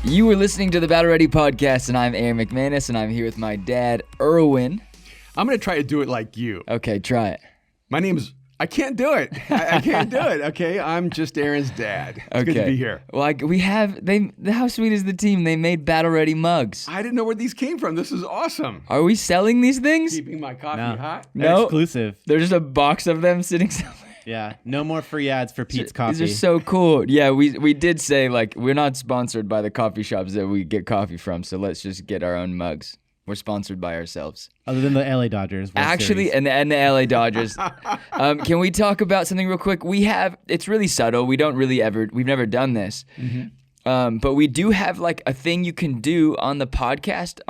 You were listening to the Battle Ready podcast, and I'm Aaron McManus, and I'm here with my dad, Erwin. I'm going to try to do it like you. Okay, try it. My name's... I can't do it. I can't do it, okay? I'm just Aaron's dad. It's good to be here. Well, how sweet is the team? They made Battle Ready mugs. I didn't know where these came from. This is awesome. Are we selling these things? Keeping my coffee hot? No. Exclusive. There's just a box of them sitting somewhere. Yeah, no more free ads for Pete's Coffee. These are so cool. Yeah, we did say, like, we're not sponsored by the coffee shops that we get coffee from, so let's just get our own mugs. We're sponsored by ourselves. Other than the LA Dodgers. Actually, and the LA Dodgers. Can we talk about something real quick? It's really subtle. We've never done this. Mm-hmm. But we do have like a thing you can do on the podcast.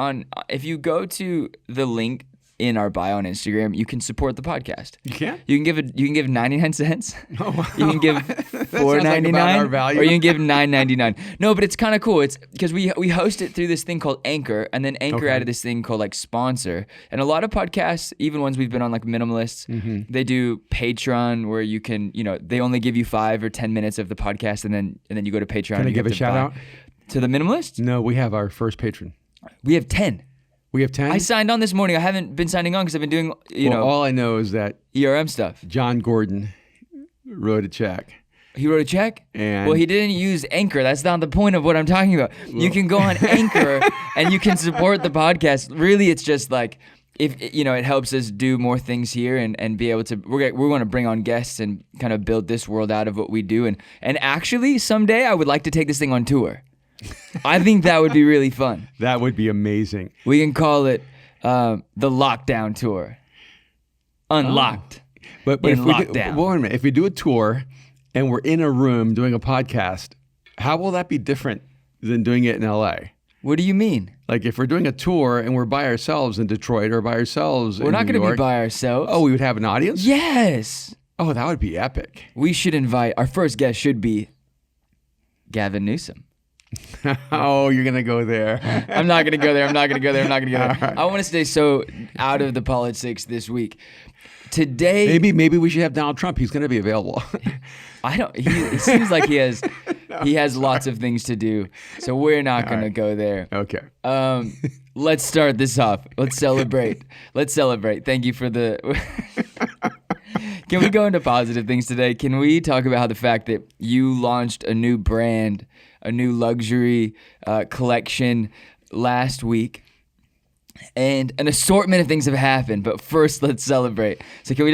If you go to the link in our bio on Instagram, you can support the podcast. You can? You can give 99 cents. Oh, wow. You can give $4.99, or you can give $9.99. No, but it's kind of cool. It's because we host it through this thing called Anchor, and then Anchor added this thing called like Sponsor. And a lot of podcasts, even ones we've been on, like Minimalists, they do Patreon, where you can, they only give you 5 or 10 minutes of the podcast, and then you go to Patreon. Can I give a shout out to the Minimalists? No, we have our first patron. We have 10. We have 10? I signed on this morning. I haven't been signing on because I've been doing, all I know is that ERM stuff. John Gordon wrote a check. He wrote a check? And well, he didn't use Anchor. That's not the point of what I'm talking about. You can go on Anchor and you can support the podcast. Really, it's just like, if it helps us do more things here and be able to, we're going to bring on guests and kind of build this world out of what we do. And actually, someday I would like to take this thing on tour. I think that would be really fun. That would be amazing. We can call it the Lockdown Tour. Unlocked. But if lockdown. Wait a minute. If we do a tour and we're in a room doing a podcast, how will that be different than doing it in LA? What do you mean? Like if we're doing a tour and we're by ourselves in Detroit or by ourselves in New York. We're not going to be by ourselves. Oh, we would have an audience? Yes. Oh, that would be epic. We should invite, our first guest should be Gavin Newsom. Oh, you're going to go there. I'm not going to go there. Right. I want to stay so out of the politics this week. Today... Maybe we should have Donald Trump. He's going to be available. It seems like he has lots of things to do, so we're not going to go there. Okay. Let's start this off. Let's celebrate. Thank you for the... Can we go into positive things today? Can we talk about how the fact that you launched a new brand, a new luxury collection last week, and an assortment of things have happened? But first, let's celebrate. So can we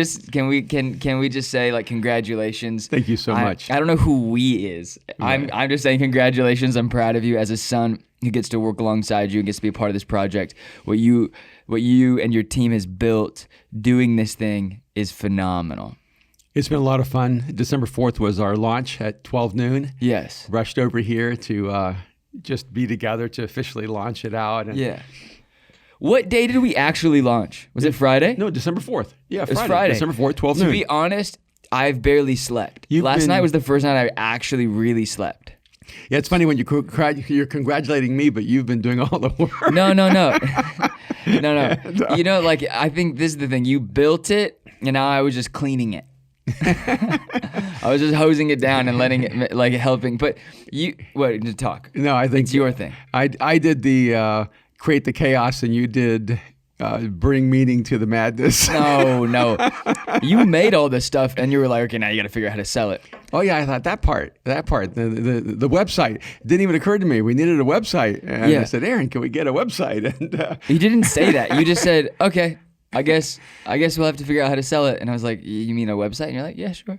just say, like, congratulations? Thank you so much. I don't know who "we" is. Right. I'm just saying congratulations. I'm proud of you as a son who gets to work alongside you and gets to be a part of this project. What you and your team has built doing this thing is phenomenal. It's been a lot of fun. December 4th was our launch at 12 noon. Yes. Rushed over here to just be together to officially launch it out. And yeah. What day did we actually launch? Was it Friday? No, December 4th. Yeah, it was Friday. December 4th, 12 noon. To be honest, I've barely slept. Last night was the first night I actually really slept. Yeah, it's funny when you're congratulating me, but you've been doing all the work. No. No. I think this is the thing. You built it, and now I was just cleaning it. I was just hosing it down and letting it, like, helping. But to talk. No, I think it's your thing. I did the create the chaos, and you did bring meaning to the madness. No. You made all this stuff, and you were like, okay, now you got to figure out how to sell it. Oh yeah, I thought that part, the website didn't even occur to me. We needed a website, and I said, Aaron, can we get a website? And you didn't say that. You just said, okay, I guess we'll have to figure out how to sell it. And I was like, you mean a website? And you're like, yeah, sure.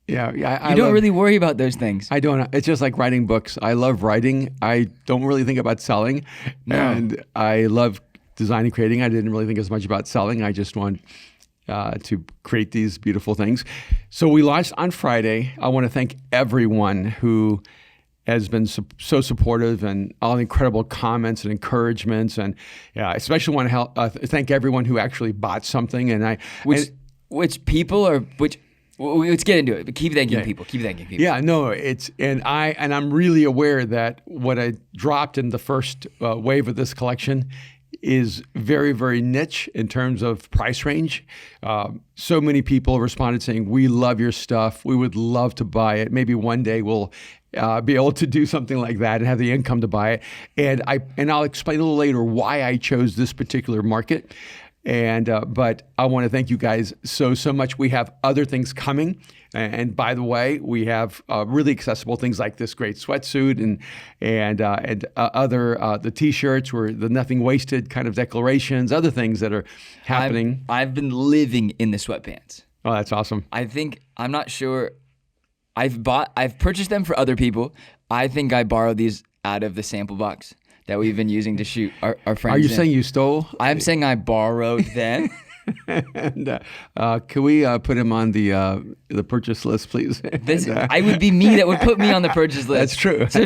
Yeah. You don't really worry about those things. I don't. It's just like writing books. I love writing. I don't really think about selling. No. And I love designing, creating. I didn't really think as much about selling. I just want to create these beautiful things. So we launched on Friday. I want to thank everyone who has been so supportive and all the incredible comments and encouragements. And I especially want to thank everyone who actually bought something. And which people or which... Let's get into it. But keep thanking people. Yeah, no, I'm really aware that what I dropped in the first wave of this collection is very, very niche in terms of price range. So many people responded saying, we love your stuff. We would love to buy it. Maybe one day we'll be able to do something like that and have the income to buy it. And I'll explain a little later why I chose this particular market. But I want to thank you guys so much. We have other things coming. And by the way, we have really accessible things like this great sweatsuit and other the T-shirts where the nothing wasted kind of declarations, other things that are happening. I've been living in the sweatpants. Oh, that's awesome. I'm not sure. I've purchased them for other people. I think I borrowed these out of the sample box that we've been using to shoot our friends. Are you in. saying you stole? I'm saying I borrowed them. And can we put him on the purchase list, please? I would be me that would put me on the purchase list. That's true. So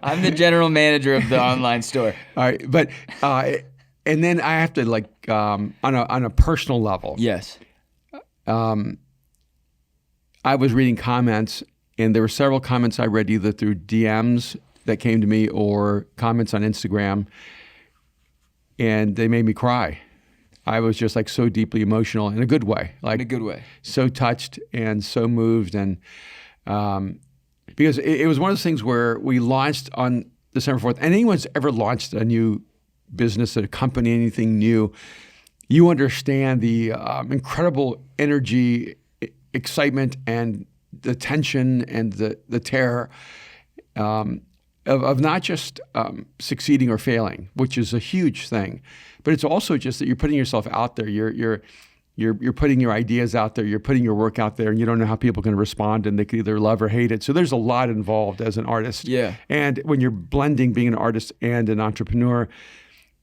I'm the general manager of the online store. All right, but and then I have to on a personal level. Yes. I was reading comments, and there were several comments I read either through DMs that came to me or comments on Instagram, and they made me cry. I was just so deeply emotional in a good way. In a good way. So touched and so moved. And because it was one of those things where we launched on December 4th, and anyone's ever launched a new business, a company, anything new, you understand the incredible energy, excitement, and the tension and the terror of not just succeeding or failing, which is a huge thing, but it's also just that you're putting yourself out there. You're putting your ideas out there. You're putting your work out there, and you don't know how people are going to respond, and they could either love or hate it. So there's a lot involved as an artist. Yeah. And when you're blending being an artist and an entrepreneur,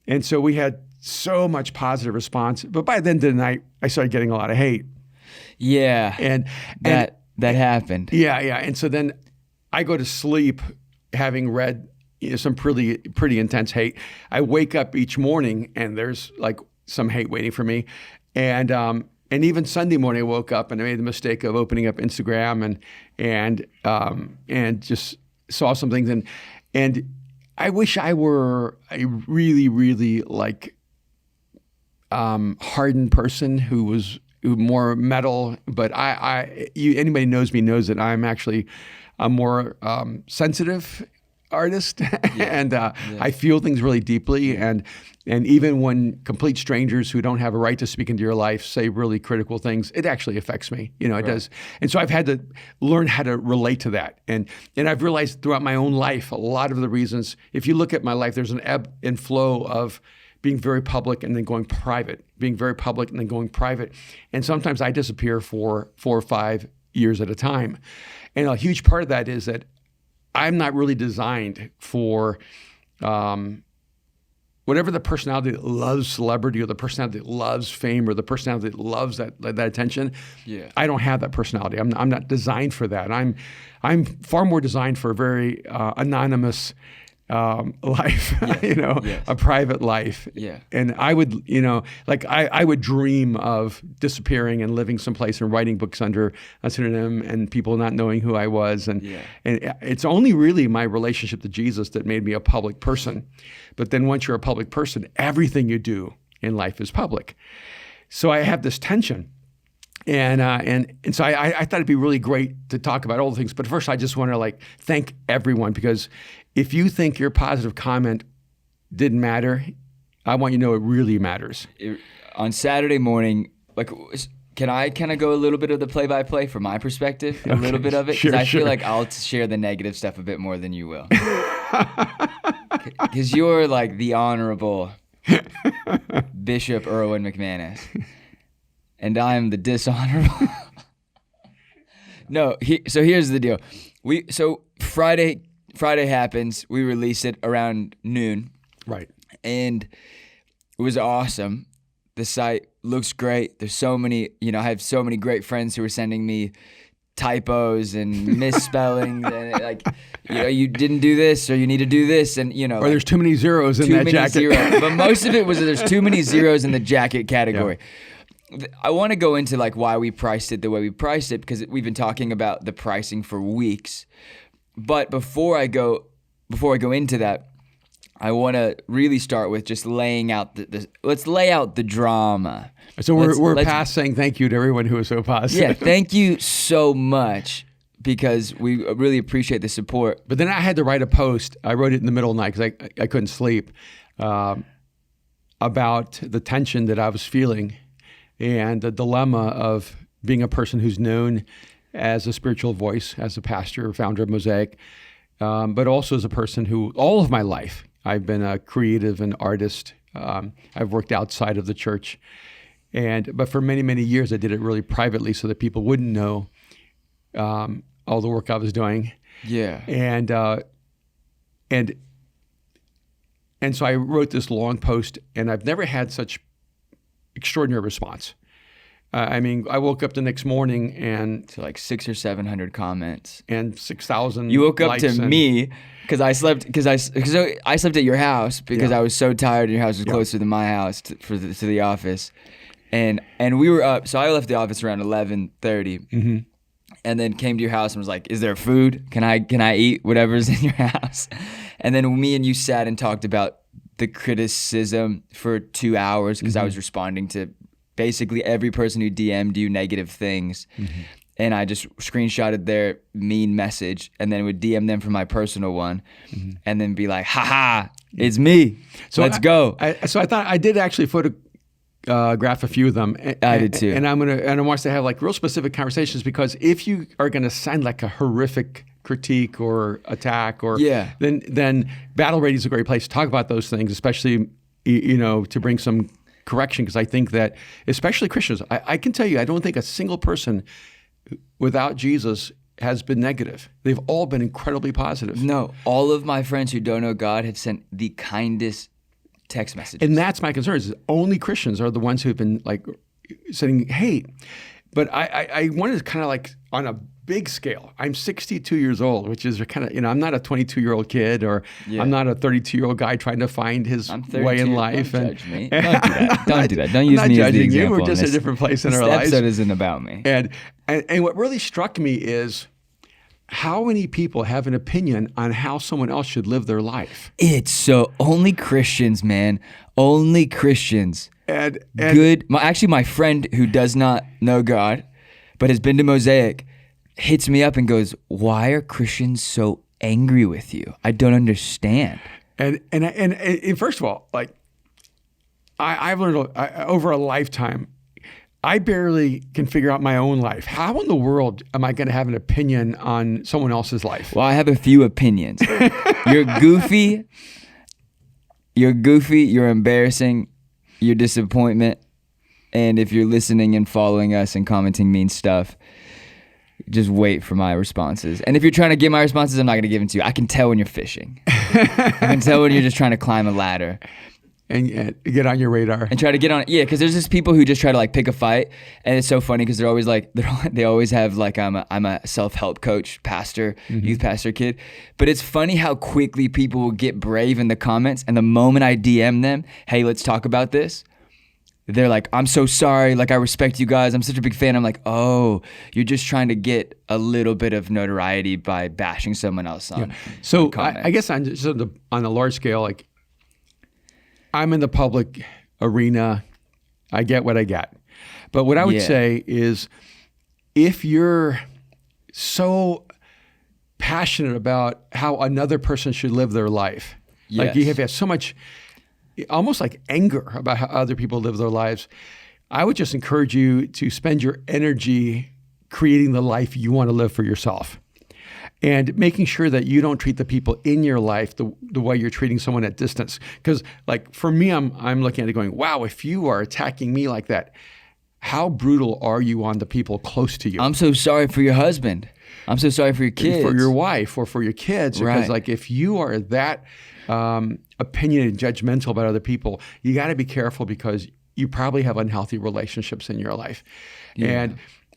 and so we had so much positive response. But by the end of the night, I started getting a lot of hate. Yeah. And that happened. Yeah. And so then I go to sleep having read some pretty intense hate. I wake up each morning and there's some hate waiting for me. And even Sunday morning I woke up and I made the mistake of opening up Instagram and just saw some things and I wish I were a really, really hardened person who was more metal, but anybody knows me knows that I'm actually a more sensitive artist, and I feel things really deeply. And even when complete strangers who don't have a right to speak into your life say really critical things, it actually affects me. It does. And so I've had to learn how to relate to that. And I've realized throughout my own life, a lot of the reasons, if you look at my life, there's an ebb and flow of being very public and then going private, being very public and then going private. And sometimes I disappear for 4 or 5 years at a time. And a huge part of that is that I'm not really designed for whatever the personality that loves celebrity or the personality that loves fame or the personality that loves that attention. Yeah. I don't have that personality. I'm not designed for that. I'm far more designed for a very anonymous life, Yes. a private life. Yeah. And I would, I would dream of disappearing and living someplace and writing books under a pseudonym and people not knowing who I was. And it's only really my relationship to Jesus that made me a public person. But then once you're a public person, everything you do in life is public. So I have this tension. And so I thought it'd be really great to talk about all the things. But first, I just want to thank everyone, because if you think your positive comment didn't matter, I want you to know it really matters. On Saturday morning, can I kind of go a little bit of the play-by-play from my perspective, a little bit of it? Because I feel like I'll share the negative stuff a bit more than you will. Because you're the honorable Bishop Erwin McManus. And I am the dishonorable. No, so here's the deal. Friday happens. We release it around noon. Right. And it was awesome. The site looks great. There's so many, I have so many great friends who are sending me typos and misspellings and you didn't do this or you need to do this and or there's too many zeros in that jacket. Zeros. But most of it was there's too many zeros in the jacket category. Yeah. I want to go into why we priced it the way we priced it, because we've been talking about the pricing for weeks. But before I go into that, I want to really start with just laying out let's lay out the drama. So we're past saying thank you to everyone who was so positive. Yeah, thank you so much because we really appreciate the support. But then I had to write a post. I wrote it in the middle of the night because I couldn't sleep, about the tension that I was feeling and the dilemma of being a person who's known as a spiritual voice, as a pastor, founder of Mosaic, but also as a person who, all of my life, I've been a creative and artist. I've worked outside of the church. But for many, many years, I did it really privately so that people wouldn't know all the work I was doing. Yeah. And so I wrote this long post, and I've never had such extraordinary response. I mean, I woke up the next morning and So like 600 or 700 comments. and 6,000. You woke up likes to and- me because I slept I slept at your house because Yeah. I was so tired. And your house was Yeah. closer than my house to the office, and we were up. So I left the office around 11:30, and then came to your house and was like, "Is there food? Can I eat whatever's in your house?" And then me and you sat and talked about the criticism for 2 hours because I was responding to basically every person who DM'd you negative things. And I just screenshotted their mean message and then would DM them from my personal one and then be like, haha, it's me. So let's go. So I thought I did actually photograph a few of them. I did too. And I want to have like real specific conversations, because if you are going to send like a horrific critique or attack or Yeah. then Battle Ready is a great place to talk about those things, especially, to bring some correction. Because I think that especially Christians, I can tell you, I don't think a single person without Jesus has been negative. They've all been incredibly positive. No, all of my friends who don't know God have sent the kindest text messages. And that's my concern, is only Christians are the ones who've been like saying, hey, but I wanted to kind of like on a big scale. I'm 62 years old, which is kind of, I'm not a 22-year-old kid, or Yeah. I'm not a 32-year-old guy trying to find his I'm 32. way in life. Don't judge me. Don't do that. Don't do that. Don't use I'm not me as the judging you. example. We're just in a this. different place in This our lives. episode isn't about me. And what really struck me is how many people have an opinion on how someone else should live their life. It's so only Christians, man. Only Christians. And Good. My friend who does not know God, but has been to Mosaic, hits me up and goes, "Why are Christians so angry with you? I don't understand." And first of all, like I've learned over a lifetime, I barely can figure out my own life. How in the world am I going to have an opinion on someone else's life? Well, I have a few opinions. You're goofy. You're embarrassing. You're disappointment. And if you're listening and following us and commenting mean stuff, just wait for my responses. And if you're trying to get my responses, I'm not going to give them to you. I can tell when you're fishing. I can tell when you're just trying to climb a ladder. And get on your radar. And try to get on it. Yeah, because there's just people who just try to like pick a fight. And it's so funny because they're always like, they always have like, I'm a self-help coach, pastor, youth pastor kid. But it's funny how quickly people will get brave in the comments. And the moment I DM them, hey, let's talk about this, they're like, I'm so sorry. Like, I respect you guys. I'm such a big fan. I'm like, oh, you're just trying to get a little bit of notoriety by bashing someone else on. So I guess on a large scale, like I'm in the public arena. I get what I get. But what I would say is if you're so passionate about how another person should live their life, like you have so much, almost like anger about how other people live their lives, I would just encourage you to spend your energy creating the life you want to live for yourself. And making sure that you don't treat the people in your life the way you're treating someone at distance. Because like for me, I'm looking at it going, wow, if you are attacking me like that, how brutal are you on the people close to you? I'm so sorry for your husband. I'm so sorry for your kids. For your wife or for your kids. Because like if you are that opinionated, judgmental about other people, you got to be careful because you probably have unhealthy relationships in your life. Yeah.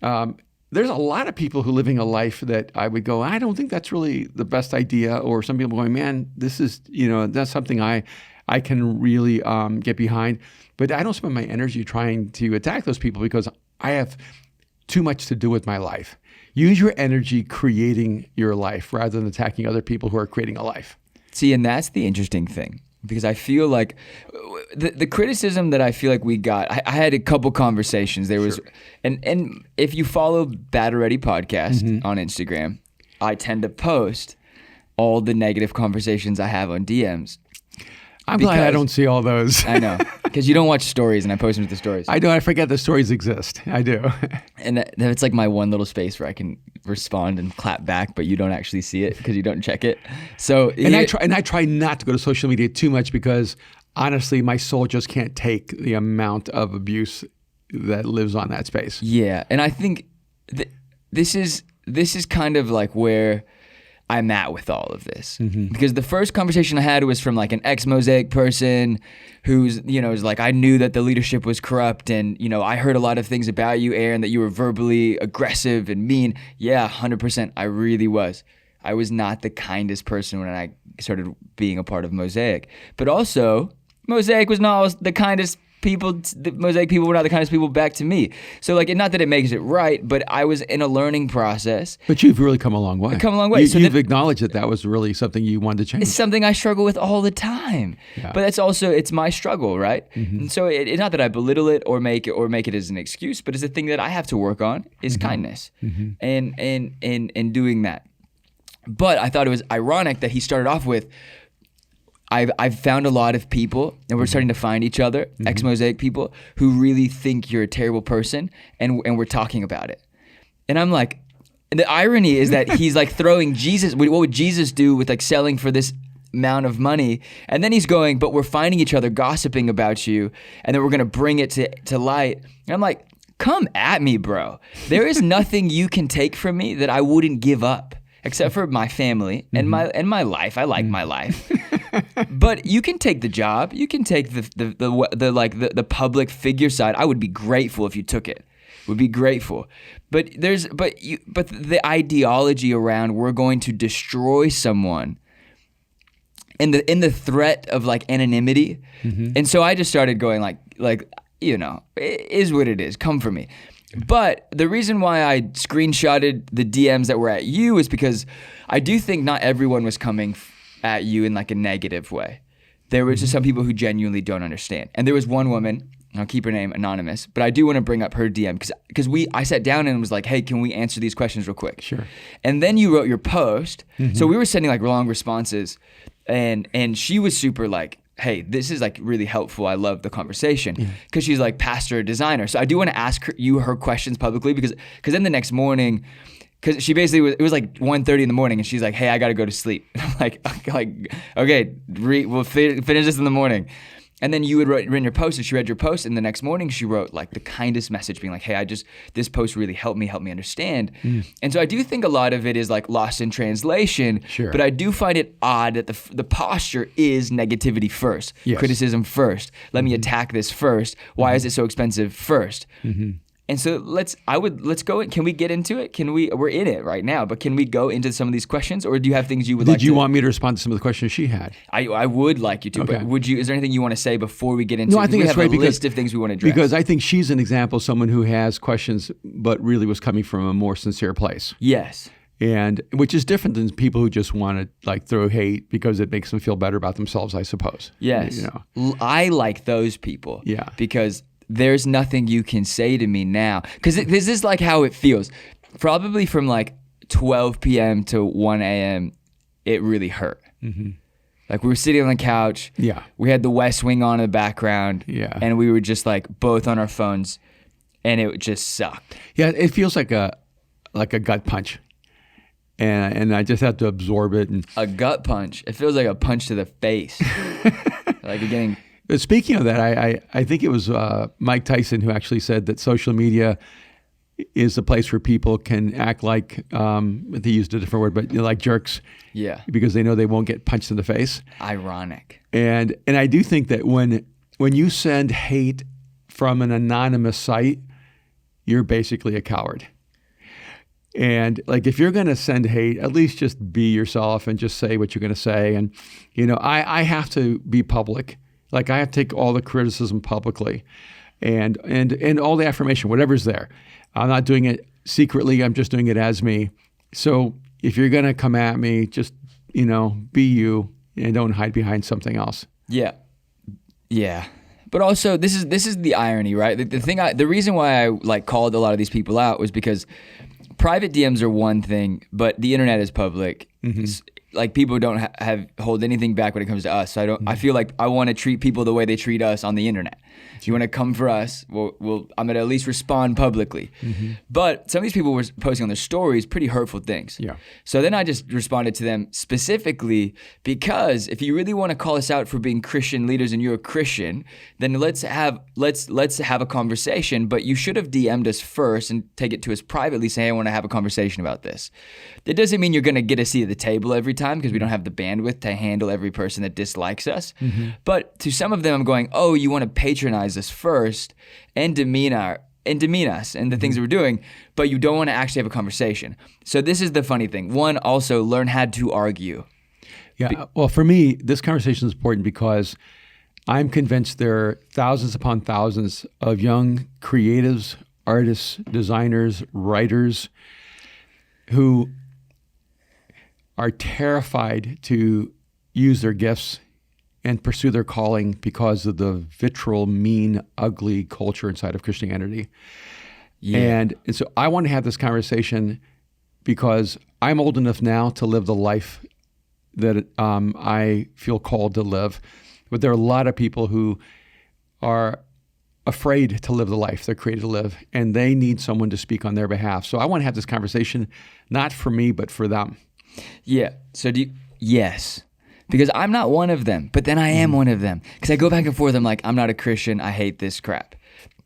And there's a lot of people who are living a life that I would go, I don't think that's really the best idea. Or some people going, man, this is, that's something I can really get behind. But I don't spend my energy trying to attack those people because I have too much to do with my life. Use your energy creating your life rather than attacking other people who are creating a life. See, and that's the interesting thing. because I feel like the criticism that I feel like we got, I had a couple conversations. There was, and if you follow Bad Already podcast on Instagram, I tend to post all the negative conversations I have on DMs. I'm glad I don't see all those. I know, because you don't watch stories, and I post them to the stories. I do. I forget the stories exist. I do. And it's like my one little space where I can respond and clap back, but you don't actually see it because you don't check it. So I try not to go to social media too much because honestly, my soul just can't take the amount of abuse that lives on that space. Yeah, and I think this is kind of like where I'm at with all of this, because the first conversation I had was from like an ex-Mosaic person who's, is like, I knew that the leadership was corrupt, and I heard a lot of things about you, Aaron, that you were verbally aggressive and mean. Yeah, 100%, I really was. I was not the kindest person when I started being a part of Mosaic, but also Mosaic was not the kindest people. The Mosaic people were not the kindest people back to me. So like, not that it makes it right, but I was in a learning process. But you've really come a long way. I've come a long way. You've acknowledged that was really something you wanted to change. It's something I struggle with all the time. Yeah. But it's my struggle, right? And so it's not that I belittle it or make it as an excuse, but it's a thing that I have to work on is kindness and doing that. But I thought it was ironic that he started off with, I've found a lot of people, and we're starting to find each other, ex-Mosaic people, who really think you're a terrible person, and we're talking about it. And I'm like, the irony is that he's like throwing Jesus, what would Jesus do with like selling for this amount of money? And then he's going, but we're finding each other, gossiping about you, and then we're going to bring it to light. And I'm like, come at me, bro. There is nothing you can take from me that I wouldn't give up, except for my family and my life. I like my life. But you can take the job. You can take the public figure side. I would be grateful if you took it. Would be grateful. But the ideology around we're going to destroy someone and the threat of like anonymity. And so I just started going like it is what it is. Come for me. But the reason why I screenshotted the DMs that were at you is because I do think not everyone was coming at you in like a negative way. There were just some people who genuinely don't understand. And there was one woman, I'll keep her name anonymous, but I do want to bring up her DM because I sat down and was like, hey, can we answer these questions real quick? Sure. And then you wrote your post. So we were sending like long responses, and she was super like, hey, this is like really helpful. I love the conversation, because she's like pastor designer. So I do want to ask her questions publicly, because then the next morning, because she basically it was like 1:30 in the morning, and she's like, hey, I got to go to sleep. I'm like, okay, we'll finish this in the morning. And then you had written your post, and she read your post, and the next morning she wrote like the kindest message, being like, hey, this post really helped me understand. And so I do think a lot of it is like lost in translation, but I do find it odd that the posture is negativity first, criticism first. Let me attack this first. Why is it so expensive first? And so let's go. Can we get into it? We're in it right now, but can we go into some of these questions, or do you have things you would like to? Did you want me to respond to some of the questions she had? I would like you to, Okay. but is there anything you want to say before we get into it? No, I think we it's have great a list of things we want to address. Because I think she's an example of someone who has questions, but really was coming from a more sincere place. Yes. And which is different than people who just want to like throw hate because it makes them feel better about themselves, I suppose. Yes. I like those people. Yeah. Because there's nothing you can say to me now. Because this is like how it feels. Probably from like 12 p.m. to 1 a.m., it really hurt. Like we were sitting on the couch. Yeah. We had the West Wing on in the background. Yeah. And we were just like both on our phones, and it just sucked. Yeah, it feels like a gut punch. And I just have to absorb it. And A gut punch. It feels like a punch to the face. Like you're getting... But speaking of that, I think it was Mike Tyson who actually said that social media is a place where people can act like, he used a different word, but like jerks. Yeah. Because they know they won't get punched in the face. Ironic. And I do think that when you send hate from an anonymous site, you're basically a coward. And like if you're going to send hate, at least just be yourself and just say what you're going to say. And I have to be public. Like I have to take all the criticism publicly, and all the affirmation, whatever's there. I'm not doing it secretly. I'm just doing it as me. So if you're going to come at me, just be you and don't hide behind something else. Yeah. But also, this is the irony, right? The reason why I like called a lot of these people out was because private DMs are one thing, but the internet is public. Like people don't hold anything back when it comes to us. So I feel like I want to treat people the way they treat us on the internet. If you want to come for us, I'm gonna at least respond publicly. But some of these people were posting on their stories pretty hurtful things. Yeah. So then I just responded to them specifically because if you really want to call us out for being Christian leaders and you're a Christian, then let's have a conversation. But you should have DM'd us first and take it to us privately, say, "Hey, I want to have a conversation about this." That doesn't mean you're gonna get a seat at the table every time because we don't have the bandwidth to handle every person that dislikes us. But to some of them, I'm going, "Oh, you want to patronize us first and demean us and the things that we're doing, but you don't want to actually have a conversation." So this is the funny thing. One, also learn how to argue. Yeah. Well, for me, this conversation is important because I'm convinced there are thousands upon thousands of young creatives, artists, designers, writers who are terrified to use their gifts and pursue their calling because of the vitriol, mean, ugly culture inside of Christianity. Yeah. And so I want to have this conversation because I'm old enough now to live the life that I feel called to live. But there are a lot of people who are afraid to live the life they're created to live, and they need someone to speak on their behalf. So I want to have this conversation, not for me, but for them. Yeah. So yes. Because I'm not one of them, but then I am one of them. Because I go back and forth. I'm like, I'm not a Christian. I hate this crap.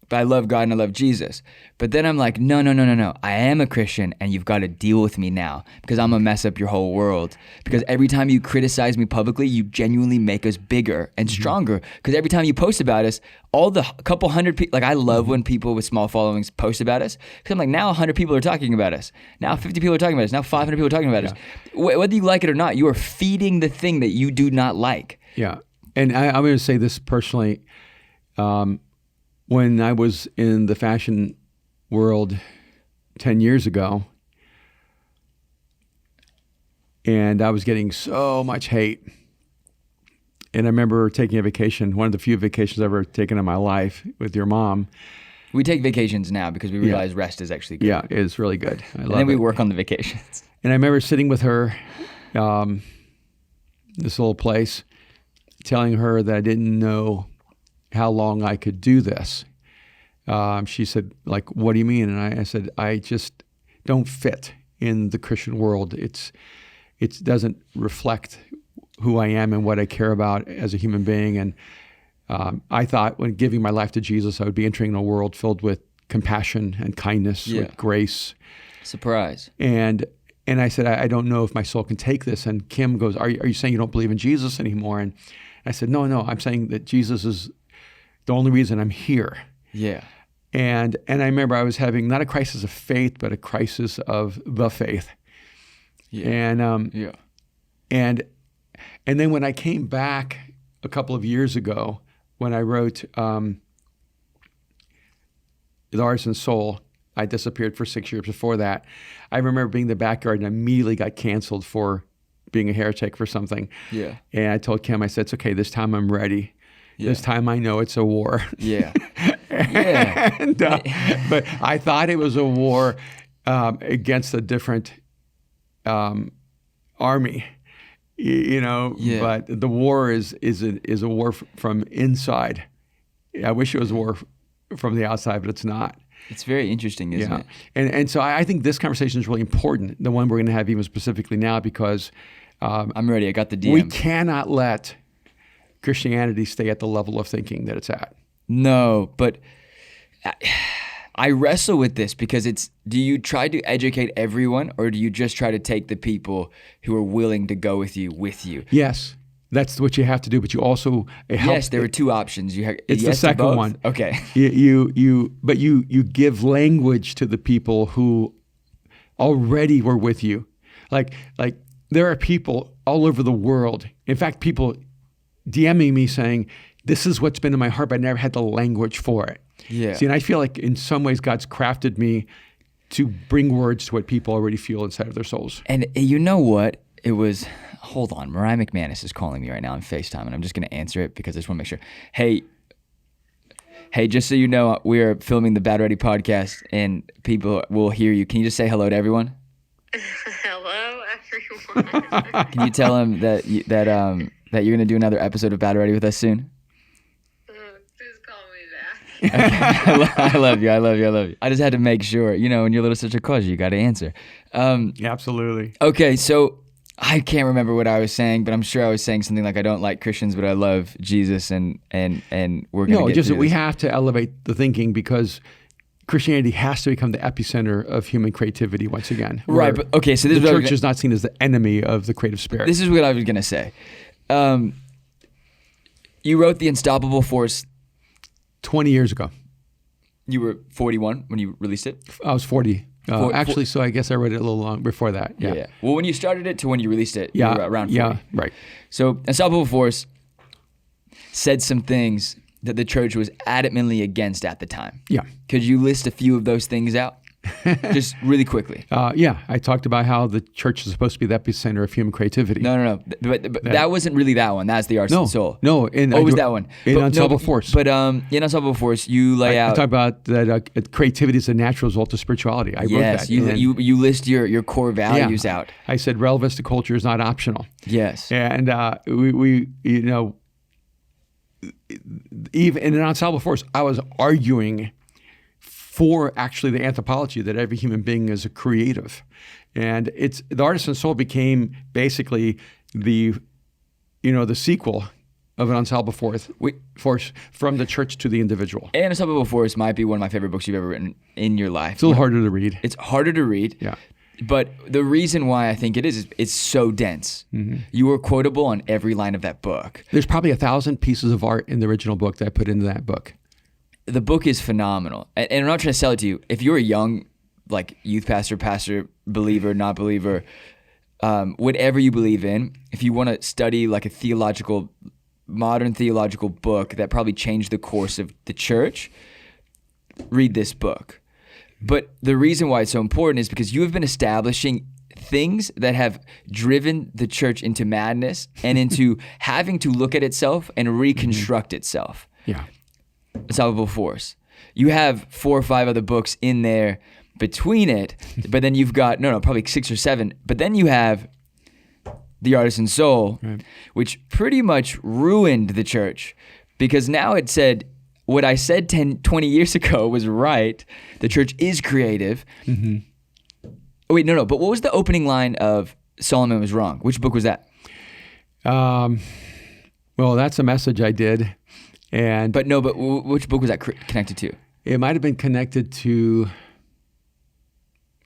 But I love God and I love Jesus. But then I'm like, no. I am a Christian and you've got to deal with me now because I'm going to mess up your whole world. Because every time you criticize me publicly, you genuinely make us bigger and stronger. Because every time you post about us, all the couple hundred people, like I love when people with small followings post about us. Because I'm like, now 100 people are talking about us. Now 50 people are talking about us. Now 500 people are talking about us. Whether you like it or not, you are feeding the thing that you do not like. Yeah. And I'm going to say this personally. When I was in the fashion world 10 years ago, and I was getting so much hate, and I remember taking a vacation, one of the few vacations I've ever taken in my life with your mom. We take vacations now because we realize rest is actually good. Yeah, it's really good. I love it. And then we work on the vacations. And I remember sitting with her, this little place, telling her that I didn't know how long I could do this. She said, like, what do you mean? And I said, I just don't fit in the Christian world. It doesn't reflect who I am and what I care about as a human being. And I thought when giving my life to Jesus, I would be entering a world filled with compassion and kindness, with grace. Surprise. And I said, I don't know if my soul can take this. And Kim goes, are you saying you don't believe in Jesus anymore? And I said, no, I'm saying that Jesus is the only reason I'm here. Yeah. And I remember I was having not a crisis of faith, but a crisis of the faith. Yeah. And then when I came back a couple of years ago, when I wrote The Artisan Soul, I disappeared for 6 years before that. I remember being in the backyard and I immediately got canceled for being a heretic for something. Yeah. And I told Kim, I said, it's okay, this time I'm ready. Yeah. This time I know it's a war. Yeah. Yeah. But I thought it was a war against a different army, you know. Yeah. But the war is a war from inside. I wish it was a war from the outside, but it's not. It's very interesting, isn't it? And so I think this conversation is really important, the one we're going to have even specifically now, because I'm ready. I got the DM. We cannot let Christianity stay at the level of thinking that it's at. No, but I wrestle with this because do you try to educate everyone or do you just try to take the people who are willing to go with you? Yes, that's what you have to do, but you also help. Yes, there were two options. It's the second one. Okay. But you give language to the people who already were with you. Like there are people all over the world. In fact, people DMing me saying, this is what's been in my heart, but I never had the language for it. Yeah. See, and I feel like in some ways God's crafted me to bring words to what people already feel inside of their souls. And you know what? It was hold on. Mariah McManus is calling me right now on FaceTime, and I'm just going to answer it because I just want to make sure. Hey, just so you know, we're filming the Bad Ready podcast, and people will hear you. Can you just say hello to everyone? Hello, everyone. Can you tell them that you're going to do another episode of Bad Ready with us soon? Please call me back. Okay. I love you. I just had to make sure, when your little sister calls you got to answer. Absolutely. Okay, so I can't remember what I was saying, but I'm sure I was saying something like I don't like Christians, but I love Jesus, and we're going to No, get just through that we this. have to elevate the thinking because Christianity has to become the epicenter of human creativity once again. Right, where but okay, so this the is what church is not seen as the enemy of the creative spirit. This is what I was going to say. You wrote The Unstoppable Force. 20 years ago. You were 41 when you released it? I was 40. Four- So I guess I wrote it a little long before that. Yeah. Well, when you started it to when you released it, you were around 40. Yeah, right. So Unstoppable Force said some things that the church was adamantly against at the time. Yeah. Could you list a few of those things out? Just really quickly. I talked about how the church is supposed to be the epicenter of human creativity. No. But that wasn't really that one. That's the Arts and Soul. No. What was that one? In Unstoppable Force. But in Unstoppable Force, you lay I out. talk about that creativity is a natural result of spirituality. I wrote that. You list your core values out. I said relevance to culture is not optional. Yes. And we even in an Unstoppable Force, I was arguing for actually the anthropology that every human being is a creative. And the artisan soul became basically the sequel of an Unstoppable Force from the church to the individual. And Unstoppable Force might be one of my favorite books you've ever written in your life. It's a little harder to read. It's harder to read. Yeah. But the reason why I think it is it's so dense. Mm-hmm. You were quotable on every line of that book. There's probably 1,000 pieces of art in the original book that I put into that book. The book is phenomenal. And I'm not trying to sell it to you. If you're a young, youth pastor, believer, not believer, whatever you believe in, if you want to study a modern theological book that probably changed the course of the church, read this book. But the reason why it's so important is because you have been establishing things that have driven the church into madness and into having to look at itself and reconstruct itself. Yeah. Unstoppable Force. You have 4 or 5 other books in there between it, but then you've got probably 6 or 7. But then you have The Artisan Soul, right, which pretty much ruined the church because now it said what I said 20 years ago was right. The church is creative. Mm-hmm. Oh, wait, no. But what was the opening line of Solomon Was Wrong? Which book was that? Well, that's a message I did. But which book was that connected to? It might have been connected to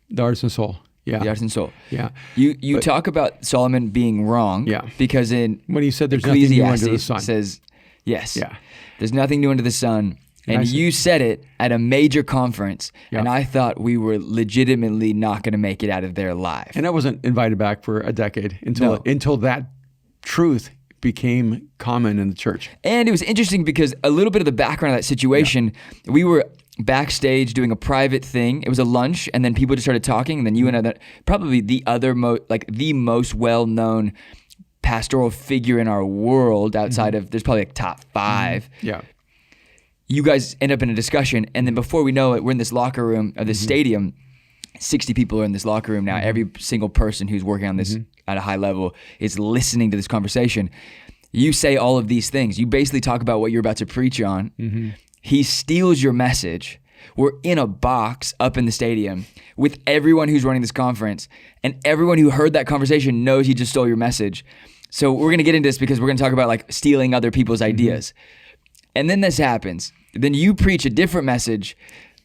The Artisan Soul. Yeah. The Artisan Soul. Yeah. You talk about Solomon being wrong. Yeah. Because in when he said there's nothing new under the sun. Says, yes. Yeah. There's nothing new under the sun. And you said it at a major conference, and I thought we were legitimately not going to make it out of there alive. And I wasn't invited back for a decade until that truth became common in the church. And it was interesting because a little bit of the background of that situation, we were backstage doing a private thing. It was a lunch, and then people just started talking, and then you and probably the most well-known pastoral figure in our world outside of, there's probably top 5. Yeah. You guys end up in a discussion, and then before we know it, we're in this locker room of this stadium. 60 people are in this locker room now. Every single person who's working on this at a high level is listening to this conversation. You say all of these things. You basically talk about what you're about to preach on. He steals your message. We're in a box up in the stadium with everyone who's running this conference, and everyone who heard that conversation knows he just stole your message. So we're going to get into this because we're going to talk about stealing other people's ideas. And then this happens. Then you preach a different message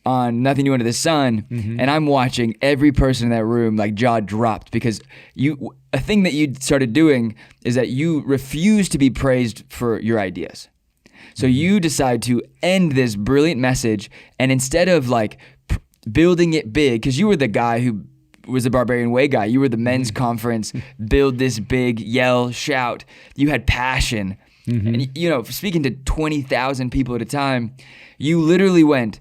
on Nothing New Under the Sun, and I'm watching every person in that room jaw dropped because a thing that you started doing is that you refuse to be praised for your ideas. So you decide to end this brilliant message, and instead of building it big, because you were the guy who was the Barbarian Way guy, you were the men's conference, build this big, yell, shout. You had passion. And speaking to 20,000 people at a time, you literally went,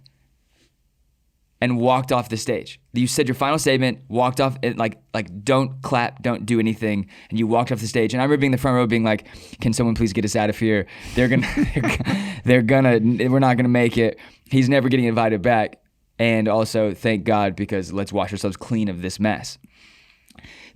and walked off the stage. You said your final statement, walked off, and like don't clap, don't do anything, and you walked off the stage. And I remember being in the front row, being like, "Can someone please get us out of here? We're not gonna make it. He's never getting invited back." And also, thank God, because let's wash ourselves clean of this mess.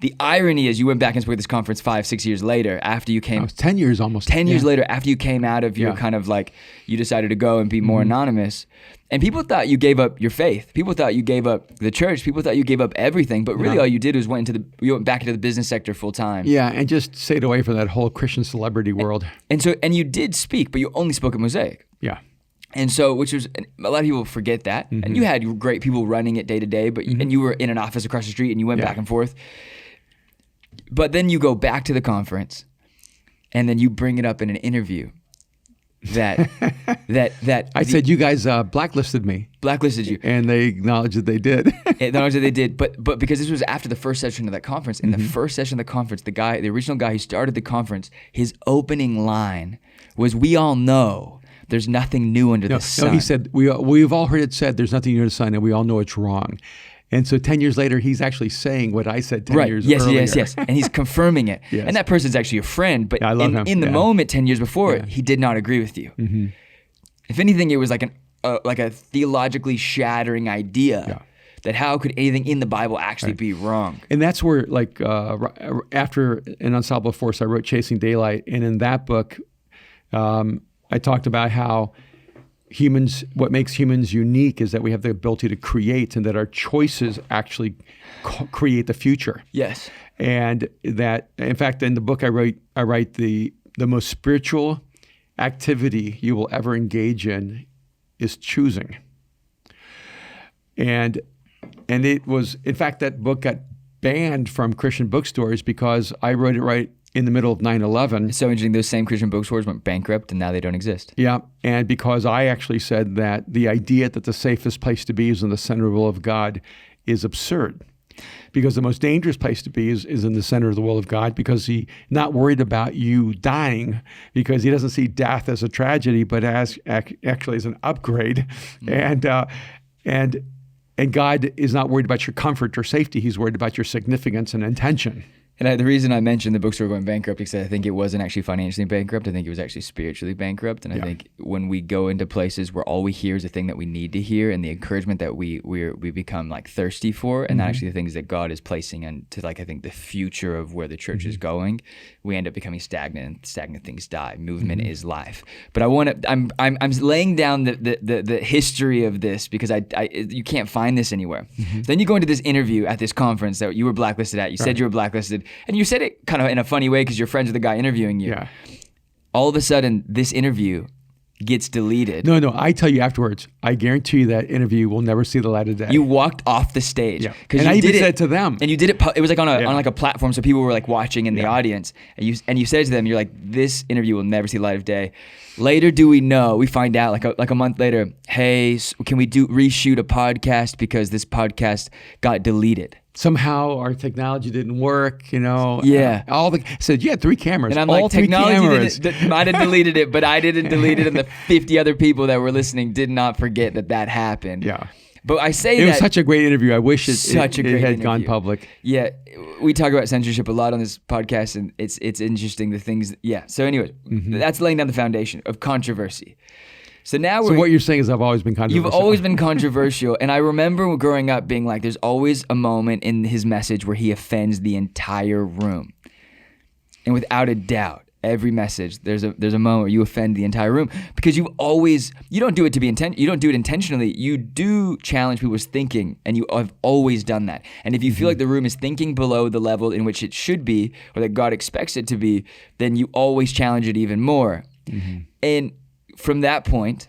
The irony is, you went back and spoke at this conference 5-6 years later after you came. 10 years almost. 10 years later, after you came out of your kind of like, you decided to go and be more anonymous. And people thought you gave up your faith. People thought you gave up the church. People thought you gave up everything. But really all you did was you went back into the business sector full time. Yeah, and just stayed away from that whole Christian celebrity world. And you did speak, but you only spoke at Mosaic. Yeah. And so, which was, a lot of people forget that. And you had great people running it day to day, but and you were in an office across the street and you went back and forth. But then you go back to the conference, and then you bring it up in an interview that I said you guys blacklisted me. Blacklisted you, and they acknowledged that they did. Acknowledged that they did, but because this was after the first session of that conference, in the first session of the conference, the original guy who started the conference, his opening line was, "We all know there's nothing new under the sun." No, he said we've all heard it said there's nothing new under the sun, and we all know it's wrong. And so 10 years later, he's actually saying what I said 10 years earlier. Yes. And he's confirming it. Yes. And that person's actually a friend. But I love him. In the moment 10 years before, he did not agree with you. If anything, it was like a theologically shattering idea that how could anything in the Bible actually be wrong? And that's where, like, after An Unstoppable Force, I wrote Chasing Daylight. And in that book, I talked about how what makes humans unique is that we have the ability to create, and that our choices actually create the future. Yes. And that, in fact, in the book I write the most spiritual activity you will ever engage in is choosing. And it was, in fact, that book got banned from Christian bookstores because I wrote it right in the middle of 9/11. It's so interesting. Those same Christian bookstores went bankrupt and now they don't exist. Yeah, and because I actually said that the idea that the safest place to be is in the center of the will of God is absurd. Because the most dangerous place to be is in the center of the will of God, because He's not worried about you dying, because He doesn't see death as a tragedy, but as actually as an upgrade. And God is not worried about your comfort or safety. He's worried about your significance and intention. And the reason I mentioned the bookstore going bankrupt is because I think it wasn't actually financially bankrupt. I think it was actually spiritually bankrupt. And I think when we go into places where all we hear is the thing that we need to hear and the encouragement that we become like thirsty for, and not actually the things that God is placing into, like, I think the future of where the church is going, we end up becoming stagnant, and stagnant things die. Movement is life. But I'm laying down the history of this because you can't find this anywhere. Then you go into this interview at this conference that you were blacklisted at. You said you were blacklisted. And you said it kind of in a funny way because you're friends with the guy interviewing you. Yeah. All of a sudden, this interview gets deleted. No, I tell you afterwards, I guarantee you that interview will never see the light of day. You walked off the stage. Yeah. And I even said to them. And you did it, it was like on like a platform, so people were like watching in the audience. And you said to them, you're like, this interview will never see the light of day. Later we find out like a month later, hey, can we reshoot a podcast because this podcast got deleted? Somehow our technology didn't work, Yeah. Said you had 3 cameras. And I'm all like, 3 technology might have deleted it, but I didn't delete it, and the 50 other people that were listening did not forget that happened. Yeah. But I say it was such a great interview. I wish it had gone public. Yeah, we talk about censorship a lot on this podcast, and it's interesting the things. Yeah. So anyway, that's laying down the foundation of controversy. So now what you're saying is I've always been controversial. You've always been controversial. And I remember growing up being like, there's always a moment in his message where he offends the entire room. And without a doubt, every message, there's a moment where you offend the entire room, because you don't do it to be you don't do it intentionally. You do challenge people's thinking, and you have always done that. And if you feel like the room is thinking below the level in which it should be, or that God expects it to be, then you always challenge it even more. And from that point,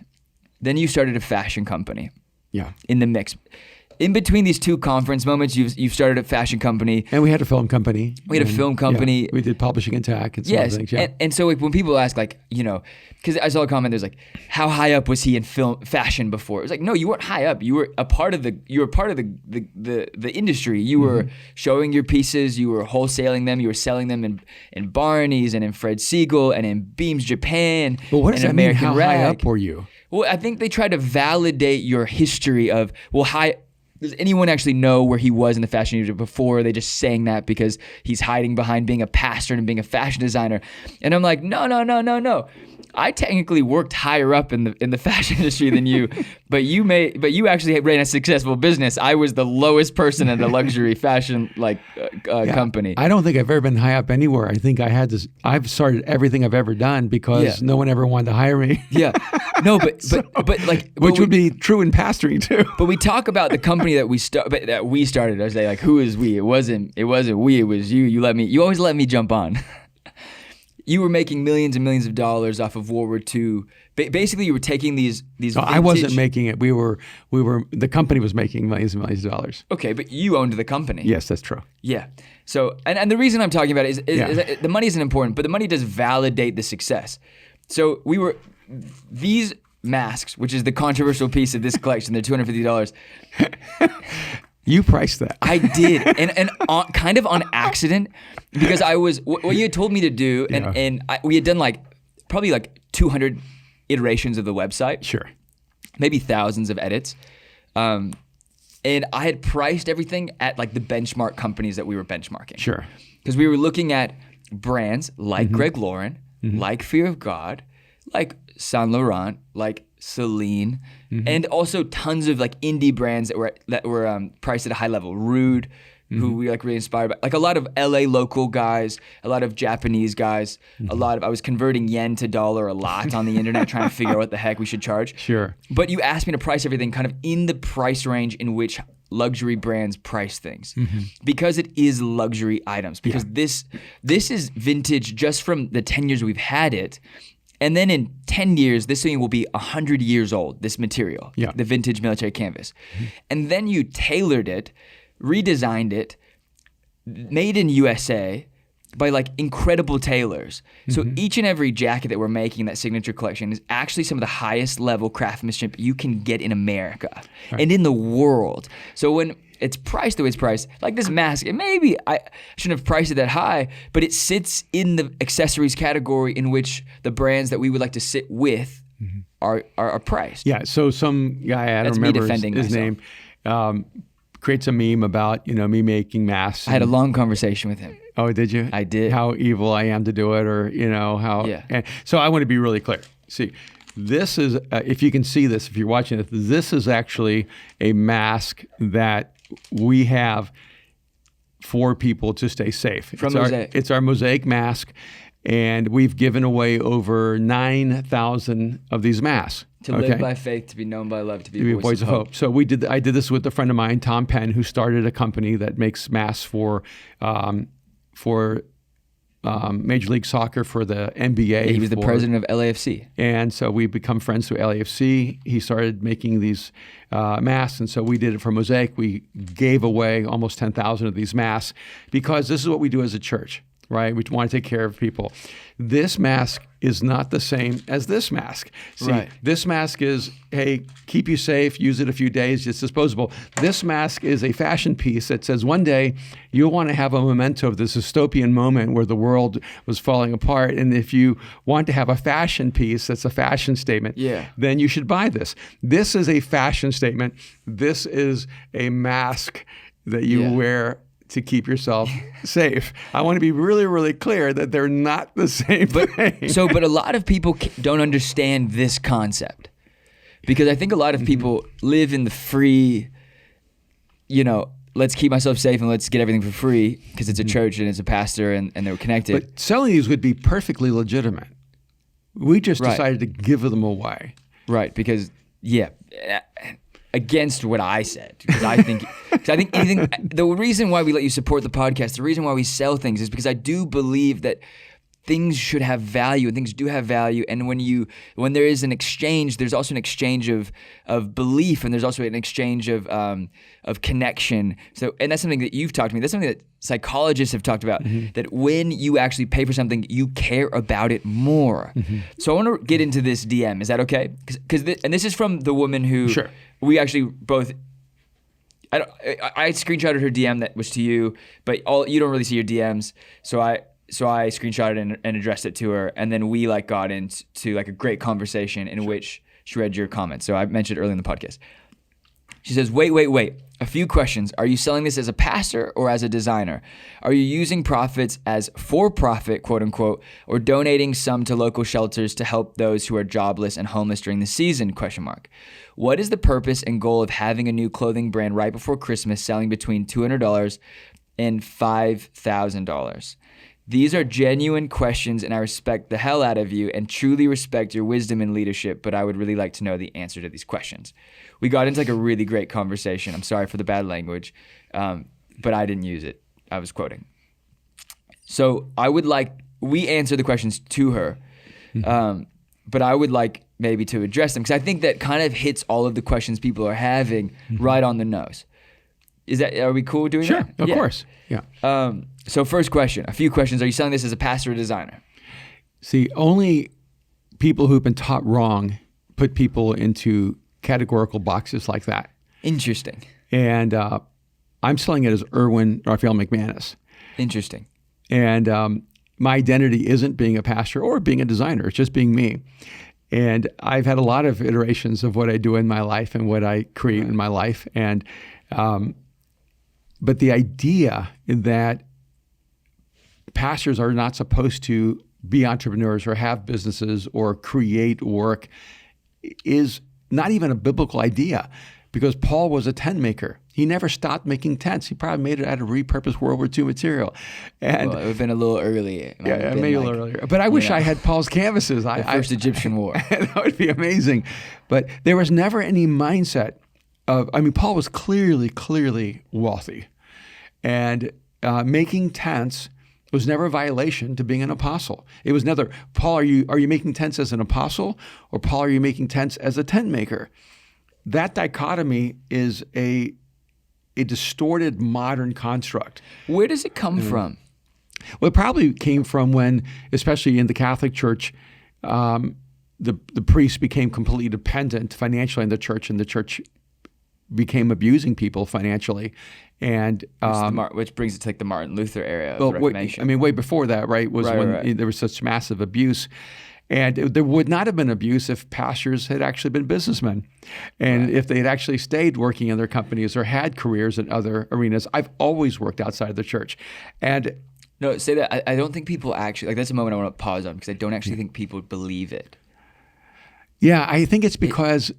then you started a fashion company. Yeah. In the mix. In between these 2 conference moments, you've started a fashion company. And we had a film company. We we did publishing and tech and some other things. Yeah. And so when people ask, like, because I saw a comment, there's like, how high up was he in fashion before? It was like, no, you weren't high up. You were a part of the industry. You were showing your pieces. You were wholesaling them. You were selling them in Barney's and in Fred Siegel and in Beams Japan. But what does that mean? How high up were you? Well, I think they try to validate your history of, does anyone actually know where he was in the fashion industry before? Are they just saying that because he's hiding behind being a pastor and being a fashion designer? And I'm like, no. I technically worked higher up in the fashion industry than you, but you actually ran a successful business. I was the lowest person in the luxury fashion company. I don't think I've ever been high up anywhere. I think I've started everything I've ever done because no one ever wanted to hire me. Yeah. No, but which would be true in pastoring too. But we talk about the company that we started. I say like, who is we? It wasn't we. It was you. You always let me jump on. You were making millions and millions of dollars off of World War II. Basically, you were taking these. No, I wasn't making it. We were. The company was making millions and millions of dollars. Okay, but you owned the company. Yes, that's true. Yeah. So, and the reason I'm talking about it is that the money isn't important, but the money does validate the success. So these masks, which is the controversial piece of this collection, they're $250. You priced that. I did, and kind of on accident, because I was what you had told me to do, and we had done probably 200 iterations of the website. Sure. Maybe thousands of edits, and I had priced everything at the benchmark companies that we were benchmarking. Sure. Because we were looking at brands like Greg Lauren, like Fear of God, like Saint Laurent, like Celine, and also tons of indie brands that were priced at a high level. Rude, who we really inspired by, a lot of LA local guys, a lot of Japanese guys, I was converting yen to dollar a lot on the internet, trying to figure out what the heck we should charge. Sure. But you asked me to price everything kind of in the price range in which luxury brands price things, because it is luxury items. Because this is vintage just from the 10 years we've had it. And then in 10 years, this thing will be 100 years old, this material, the vintage military canvas. And then you tailored it, redesigned it, made in USA by incredible tailors. So each and every jacket that we're making in that signature collection is actually some of the highest level craftsmanship you can get in America and in the world. So when it's priced the way it's priced, like this mask, maybe I shouldn't have priced it that high, but it sits in the accessories category in which the brands that we would like to sit with are priced. Yeah, so some guy, I don't remember his name, creates a meme about me making masks. I had a long conversation with him. Oh, did you? I did. How evil I am to do it, or how. Yeah. And so I want to be really clear. See, this is if you can see this, if you're watching it, this is actually a mask that we have for people to stay safe. From Mosaic. It's our Mosaic mask, and we've given away over 9,000 of these masks. To live by faith, to be known by love, to be a voice of hope. So I did this with a friend of mine, Tom Penn, who started a company that makes masks for Major League Soccer, for the NBA. Yeah, he was the president of LAFC. And so we become friends through LAFC. He started making these masks, and so we did it for Mosaic. We gave away almost 10,000 of these masks because this is what we do as a church, right? We want to take care of people. This mask is not the same as this mask. See, this mask is, hey, keep you safe, use it a few days, it's disposable. This mask is a fashion piece that says one day you'll want to have a memento of this dystopian moment where the world was falling apart. And if you want to have a fashion piece that's a fashion statement, then you should buy this. This is a fashion statement. This is a mask that you wear to keep yourself safe. I want to be really, really clear that they're not the same thing. But a lot of people don't understand this concept, because I think a lot of people live in the free, let's keep myself safe and let's get everything for free because it's a church and it's a pastor and they're connected. But selling these would be perfectly legitimate. We just decided to give them away. Right, because, against what I said, because I think anything. The reason why we let you support the podcast, the reason why we sell things, is because I do believe that things should have value, and things do have value. And when there is an exchange, there's also an exchange of belief, and there's also an exchange of connection. So, and that's something that you've talked to me. That's something that psychologists have talked about. That when you actually pay for something, you care about it more. So I want to get into this DM. Is that okay? Because this is from the woman who. Sure. We actually both. I screenshotted her DM that was to you, but you don't really see your DMs. So I screenshotted and addressed it to her, and then we got into a great conversation in which she read your comments. So I mentioned early in the podcast. She says, wait. A few questions. Are you selling this as a pastor or as a designer? Are you using profits as for-profit, quote unquote, or donating some to local shelters to help those who are jobless and homeless during the season, question mark. What is the purpose and goal of having a new clothing brand right before Christmas selling between $200 and $5,000? These are genuine questions, and I respect the hell out of you and truly respect your wisdom and leadership, but I would really like to know the answer to these questions. We got into like a really great conversation. I'm sorry for the bad language, but I didn't use it. I was quoting. So we answer the questions to her, but I would like maybe to address them because I think that kind of hits all of the questions people are having right on the nose. Are we cool doing that? Sure, of course. Yeah. So first question, a few questions. Are you selling this as a pastor or designer? See, only people who've been taught wrong put people into categorical boxes like that. Interesting. And I'm selling it as Erwin Raphael McManus. Interesting. And my identity isn't being a pastor or being a designer. It's just being me. And I've had a lot of iterations of what I do in my life and what I create in my life. And but the idea that pastors are not supposed to be entrepreneurs or have businesses or create work is not even a biblical idea, because Paul was a tent maker. He never stopped making tents. He probably made it out of repurposed World War II material. And it would have been a little early. Yeah, maybe a little earlier. But I wish I had Paul's canvases. The first Egyptian war. That would be amazing. But there was never any mindset of, Paul was clearly wealthy. And making tents was never a violation to being an apostle. It was never, Paul, are you making tents as an apostle, or Paul, are you making tents as a tent maker? That dichotomy is a distorted modern construct. Where does it come from? Well, it probably came from when, especially in the Catholic Church, the priests became completely dependent financially on the church, and the church became abusing people financially. And which brings it to like the Martin Luther era of the Reformation. Way before that, right, was when there was such massive abuse. And there would not have been abuse if pastors had actually been businessmen. And if they had actually stayed working in their companies or had careers in other arenas. I've always worked outside of the church. And no, say that. I don't think people actually, like, that's a moment I want to pause on, because I don't actually think people believe it. Yeah, I think it's because...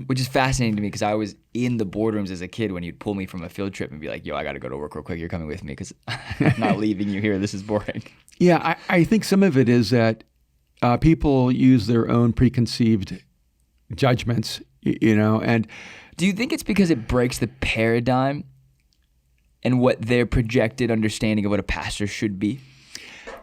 which is fascinating to me, because I was in the boardrooms as a kid when you'd pull me from a field trip and be like, yo, I got to go to work real quick. You're coming with me because I'm not leaving you here. This is boring. Yeah, I think some of it is that people use their own preconceived judgments, and... Do you think it's because it breaks the paradigm and what their projected understanding of what a pastor should be?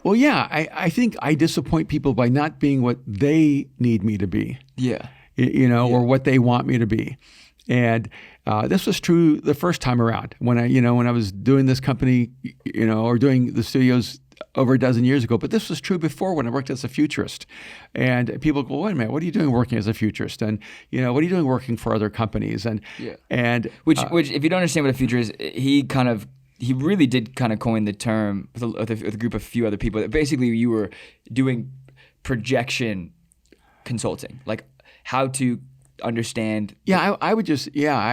Well, yeah, I think I disappoint people by not being what they need me to be. Yeah. Or what they want me to be. And this was true the first time around when I was doing this company, or doing the studios over a dozen years ago. But this was true before, when I worked as a futurist. And people go, wait a minute, what are you doing working as a futurist? And, what are you doing working for other companies? And which if you don't understand what a futurist is, he really did kind of coin the term with a group of few other people. Basically, you were doing projection consulting, like how to understand. Yeah,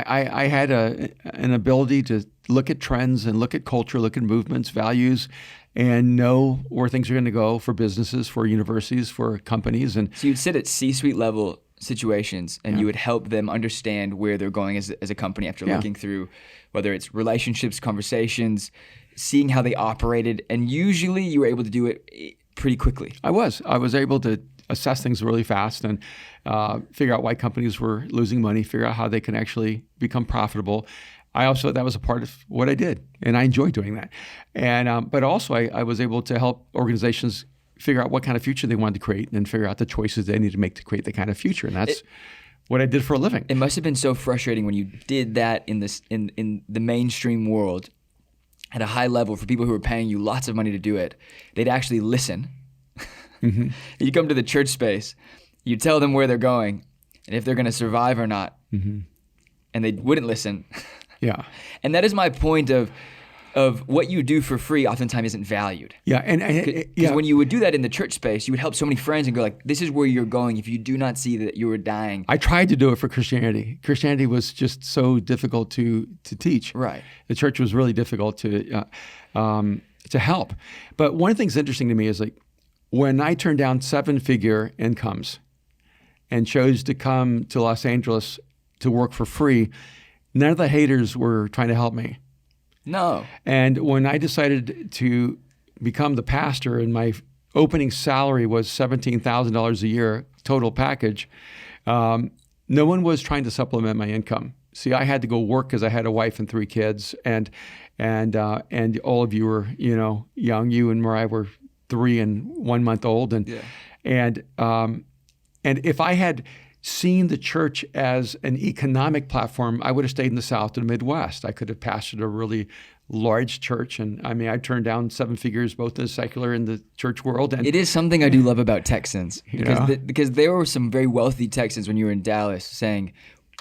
I had an ability to look at trends and look at culture, look at movements, values, and know where things are going to go for businesses, for universities, for companies. And so you'd sit at C-suite level situations, and you would help them understand where they're going as a company after looking through whether it's relationships, conversations, seeing how they operated, and usually you were able to do it pretty quickly. I was able to assess things really fast and figure out why companies were losing money, figure out how they can actually become profitable. That was a part of what I did, and I enjoyed doing that. And but also I was able to help organizations figure out what kind of future they wanted to create, and then figure out the choices they need to make to create the kind of future. And that's what I did for a living. It must have been so frustrating when you did that in the mainstream world at a high level for people who were paying you lots of money to do it. They'd actually listen. Mm-hmm. You come to the church space, you tell them where they're going and if they're going to survive or not, and they wouldn't listen. Yeah. And that is my point of, of what you do for free oftentimes isn't valued. Yeah, and Because when you would do that in the church space, you would help so many friends and go like, this is where you're going if you do not see that you are dying. I tried to do it for Christianity. Christianity was just so difficult to teach. Right. The church was really difficult to help. But one of the things interesting to me is like when I turned down 7-figure incomes and chose to come to Los Angeles to work for free, none of the haters were trying to help me. No. And when I decided to become the pastor and my opening salary was $17,000 a year, total package, no one was trying to supplement my income. See, I had to go work because I had a wife and 3 kids, and all of you were, young. You and Mariah were 3 and 1 month old, and if I had seen the church as an economic platform, I would have stayed in the South and Midwest. I could have pastored a really large church, and I mean, I turned down 7 figures both in the secular and the church world. And it is something I do love about Texans because there were some very wealthy Texans when you were in Dallas saying,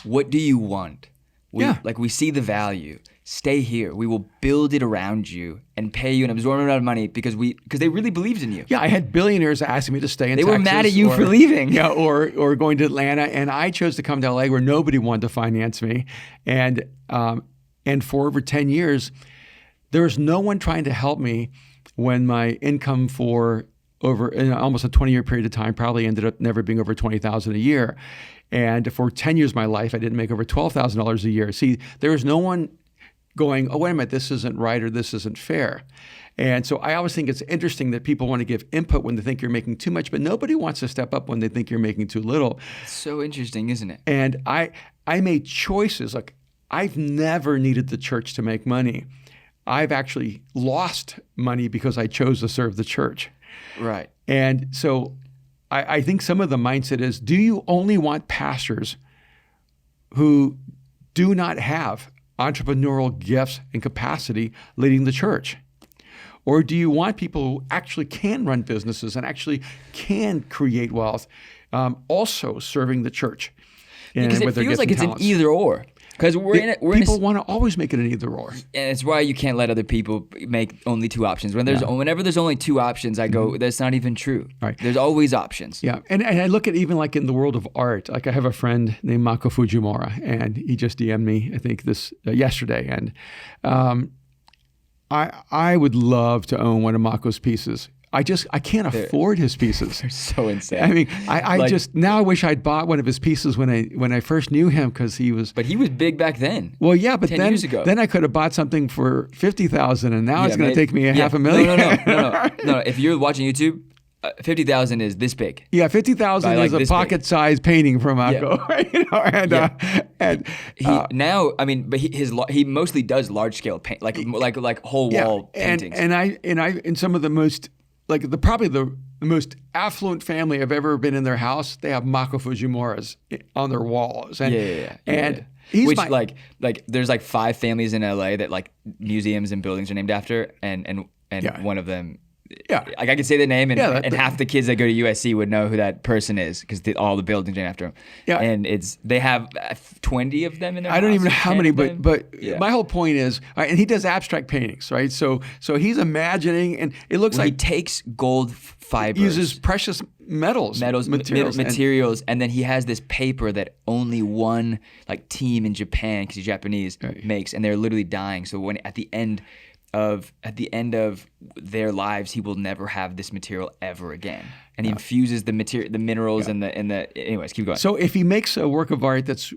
"What do you want? We see the value. Stay here. We will build it around you and pay you an absorbent amount of money because they really believed in you." Yeah, I had billionaires asking me to stay in Texas. They were mad at you for leaving. Yeah, or going to Atlanta, and I chose to come to LA where nobody wanted to finance me, and for over 10 years, there was no one trying to help me when my income for in almost a 20-year period of time probably ended up never being over $20,000 a year, and for 10 years of my life, I didn't make over $12,000 a year. See, there was no one going, "Oh, wait a minute, this isn't right or this isn't fair." And so I always think it's interesting that people want to give input when they think you're making too much, but nobody wants to step up when they think you're making too little. It's so interesting, isn't it? And I made choices. Like, I've never needed the church to make money. I've actually lost money because I chose to serve the church. Right. And so I think some of the mindset is, do you only want pastors who do not have entrepreneurial gifts and capacity leading the church? Or do you want people who actually can run businesses and actually can create wealth, also serving the church? Because it feels like it's an either or. Because people want to always make it an either or, and it's why you can't let other people make only 2 options. Whenever there's only 2 options, I go, that's not even true. Right. There's always options. Yeah, and I look at even like in the world of art. Like I have a friend named Mako Fujimura, and he just DM'd me, I think this yesterday, and I would love to own one of Mako's pieces. I can't afford his pieces. They're so insane. I mean, I just now I wish I'd bought one of his pieces when I first knew him, because he was. But he was big back then. Well, yeah, but 10 years ago. Then I could have bought something for $50,000, and now it's going to take me $500,000. No. If you're watching YouTube, $50,000 is this big. Yeah, $50,000 is a pocket-sized painting from Mako. He mostly does large-scale paint, like whole wall paintings. And some of the most. Probably the most affluent family I've ever been in their house, they have Mako Fujimuras on their walls. And he's there's like 5 families in LA that like museums and buildings are named after, and one of them. Yeah, like I could say the name, and half the kids that go to USC would know who that person is because all the buildings are named after him. Yeah, and they have 20 of them in their house. I don't even know how many, but my whole point is, and he does abstract paintings, right? So he's imagining, and it looks like he takes gold fibers, uses precious materials, and then he has this paper that only one like team in Japan, because he's Japanese, makes, and they're literally dying. So when at the end of their lives, he will never have this material ever again, and he infuses the minerals and the. Anyways, keep going. So if he makes a work of art that's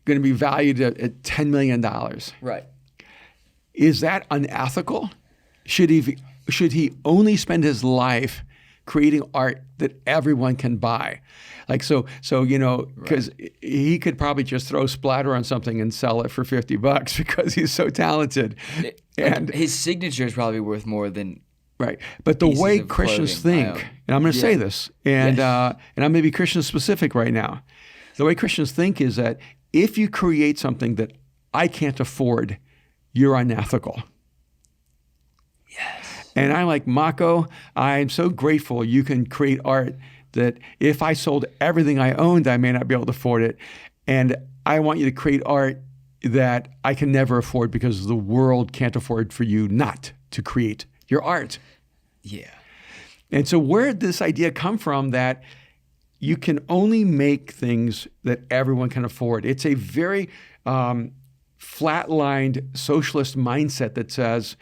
going to be valued at $10 million, right? Is that unethical? Should he only spend his life creating art that everyone can buy? Because he could probably just throw splatter on something and sell it for $50 because he's so talented. And his signature is probably worth more than right. But the way Christians think, and I'm going to say this, and I'm going to be Christian specific right now. The way Christians think is that if you create something that I can't afford, you're unethical. Yes. And I'm like, Mako, I'm so grateful you can create art that if I sold everything I owned, I may not be able to afford it. And I want you to create art that I can never afford because the world can't afford for you not to create your art. Yeah. And so where did this idea come from that you can only make things that everyone can afford? It's a very flat-lined socialist mindset that says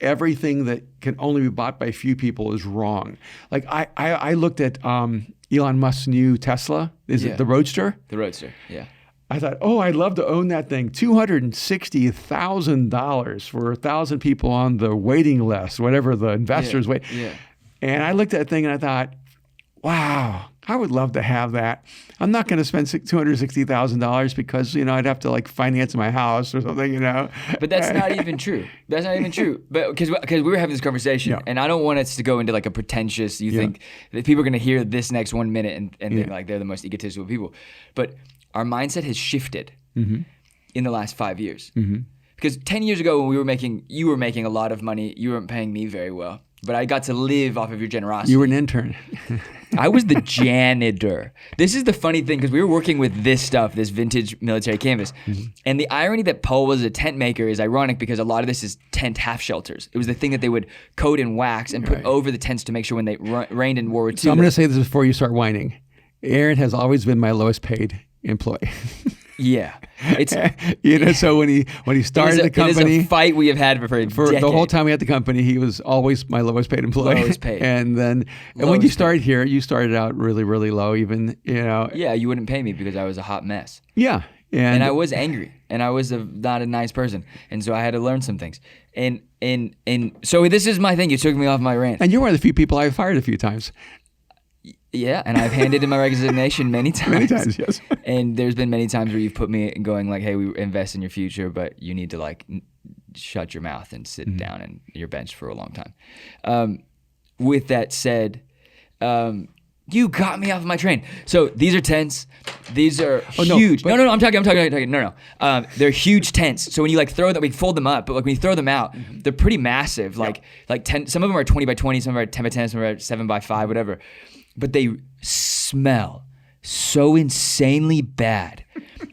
everything that can only be bought by a few people is wrong. Like I looked at Elon Musk's new Tesla. Is it the Roadster? The Roadster, yeah. I thought, oh, I'd love to own that thing. $260,000 for 1,000 people on the waiting list, whatever the investors wait. Yeah. And I looked at that thing and I thought, wow, I would love to have that. I'm not going to spend $260,000 because, I'd have to like finance my house or something, But that's not even true. That's not even true. But because we were having this conversation, and I don't want us to go into like a pretentious, think that people are going to hear this next 1 minute and think like they're the most egotistical people. But our mindset has shifted in the last 5 years. Because 10 years ago when you were making a lot of money, you weren't paying me very well. But I got to live off of your generosity. You were an intern. I was the janitor. This is the funny thing because we were working with this stuff, this vintage military canvas. And the irony that Paul was a tent maker is ironic because a lot of this is tent half shelters. It was the thing that they would coat in wax and put over the tents to make sure when they rained in World War II. So I'm going to say this before you start whining. Aaron has always been my lowest paid employee. Yeah. It's so when he started the company, it is a fight we have had for a decade. The whole time we had the company, he was always my lowest paid employee. Lowest paid. And when you started here, you started out really, really low even, Yeah, you wouldn't pay me because I was a hot mess. Yeah. And I was angry and I was not a nice person. And so I had to learn some things. And so this is my thing. You took me off my rant. And you're one of the few people I've fired a few times. Yeah, and I've handed in my resignation many times. Many times, yes. And there's been many times where you've put me going like, hey, we invest in your future, but you need to like shut your mouth and sit down and you're benched for a long time. With that said, you got me off my train. So these are tents. These are huge. No, I'm talking. No. They're huge tents. So when you like throw them, we fold them up, but like when you throw them out, they're pretty massive. Like 10, some of them are 20 by 20, some of them are 10 by 10, some of them are 7 by 5, whatever. But they smell so insanely bad.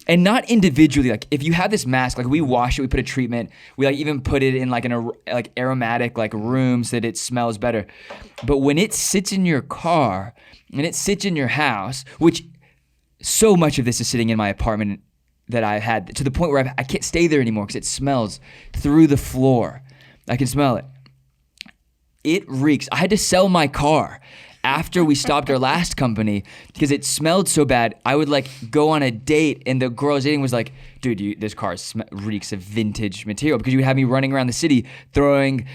And not individually. Like if you have this mask, like we wash it, we put a treatment, we like even put it in like an aromatic like room so that it smells better. But when it sits in your car and it sits in your house, which so much of this is sitting in my apartment that I had to the point where I can't stay there anymore because it smells through the floor. I can smell it. It reeks. I had to sell my car after we stopped our last company because it smelled so bad. I would like go on a date and the girl I was dating was like, dude, this car reeks of vintage material because you would have me running around the city throwing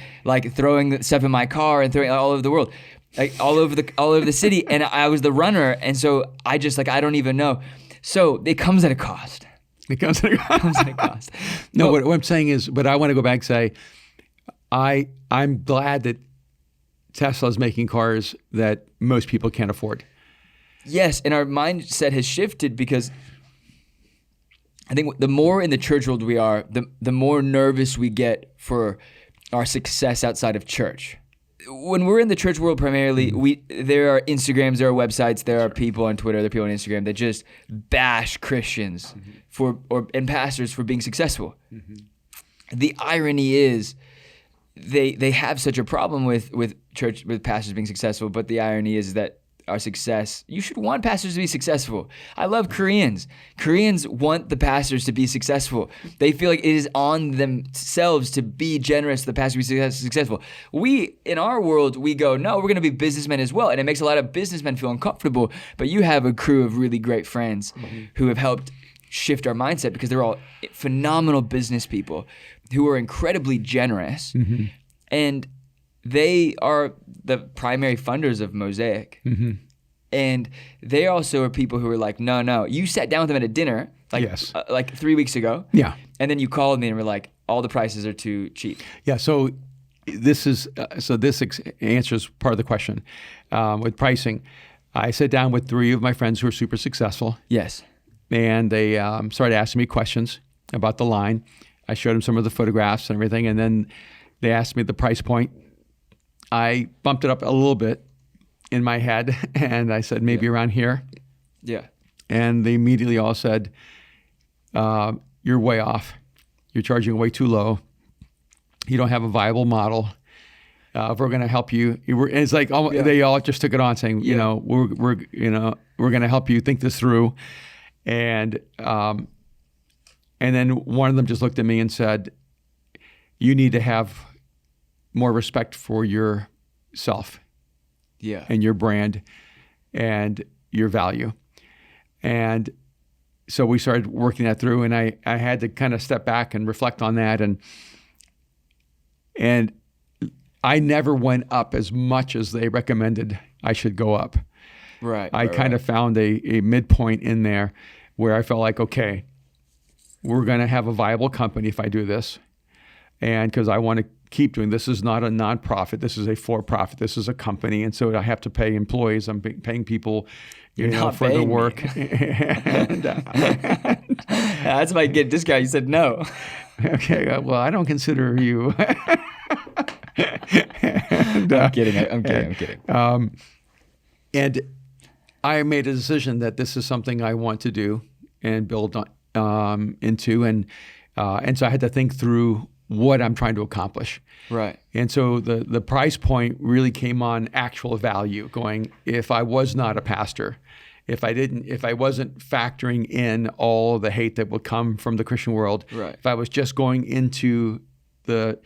stuff in my car and throwing it all over the world, like all over the city. And I was the runner. And so I just like, I don't even know. So it comes at a cost. It comes at a cost. No, what I'm saying is, but I want to go back and say, I'm glad that Tesla's making cars that most people can't afford. Yes, and our mindset has shifted because I think the more in the church world we are, the more nervous we get for our success outside of church. When we're in the church world primarily, there are Instagrams, there are websites, there are people on Twitter, there are people on Instagram that just bash Christians and pastors for being successful. The irony is they have such a problem with church, with pastors being successful, but the irony is that our success, you should want pastors to be successful. I love Koreans. Koreans want the pastors to be successful. They feel like it is on themselves to be generous, the pastor to be successful. We, in our world, we go, no, we're going to be businessmen as well. And it makes a lot of businessmen feel uncomfortable. But you have a crew of really great friends who have helped shift our mindset because they're all phenomenal business people who are incredibly generous. And they are the primary funders of Mosaic. And they also are people who are like, no. You sat down with them at a dinner like 3 weeks ago. Yeah. And then you called me and were like, all the prices are too cheap. Yeah. So this answers part of the question with pricing. I sat down with 3 of my friends who are super successful. Yes. And they started asking me questions about the line. I showed them some of the photographs and everything. And then they asked me the price point. I bumped it up a little bit in my head, and I said maybe around here. Yeah. And they immediately all said, you're way off. You're charging way too low. You don't have a viable model. If we're going to help you, it's like they all just took it on, saying, we're going to help you think this through, and then one of them just looked at me and said, "You need to have more respect for yourself, and your brand, and your value," and so we started working that through, and I had to kind of step back and reflect on that, and I never went up as much as they recommended I should go up. Right. I kind of found a midpoint in there where I felt like, okay, we're going to have a viable company if I do this. And because I want to keep doing this. Is not a nonprofit. This is a for-profit. This is a company. And so I have to pay employees. I'm paying people for the work. And, that's why I get discount. You said no. Okay. Well, I don't consider you. I'm kidding. I'm kidding. And I made a decision that this is something I want to do and build into, and so I had to think through what I'm trying to accomplish. Right. And so the price point really came on actual value. Going, if I was not a pastor, if I wasn't factoring in all the hate that would come from the Christian world, right. If I was just going into the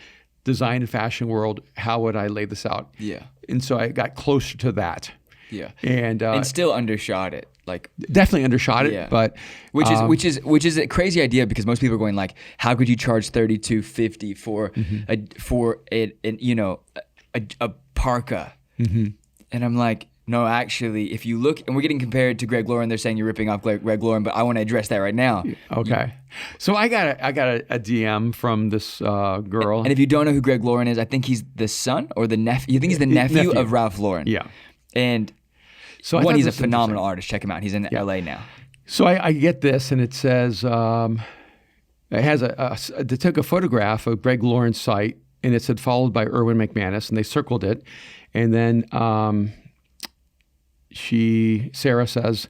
design and fashion world, how would I lay this out? Yeah. And so I got closer to that. Yeah. And still undershot it. Like definitely undershot it, yeah. But which is a crazy idea, because most people are going like, how could you charge $32.50 for a parka? Mm-hmm. And I'm like, no, actually, if you look, and we're getting compared to Greg Lauren, they're saying you're ripping off Greg Lauren, but I want to address that right now. Okay. So I got a DM from this girl. And if you don't know who Greg Lauren is, I think he's the son or the nephew. You think he's the nephew of Ralph Lauren. Yeah. And so he's a phenomenal artist. Check him out. He's in LA now. So I get this, and it says, it has they took a photograph of Greg Lauren's site, and it said followed by Erwin McManus, and they circled it. And then Sarah says,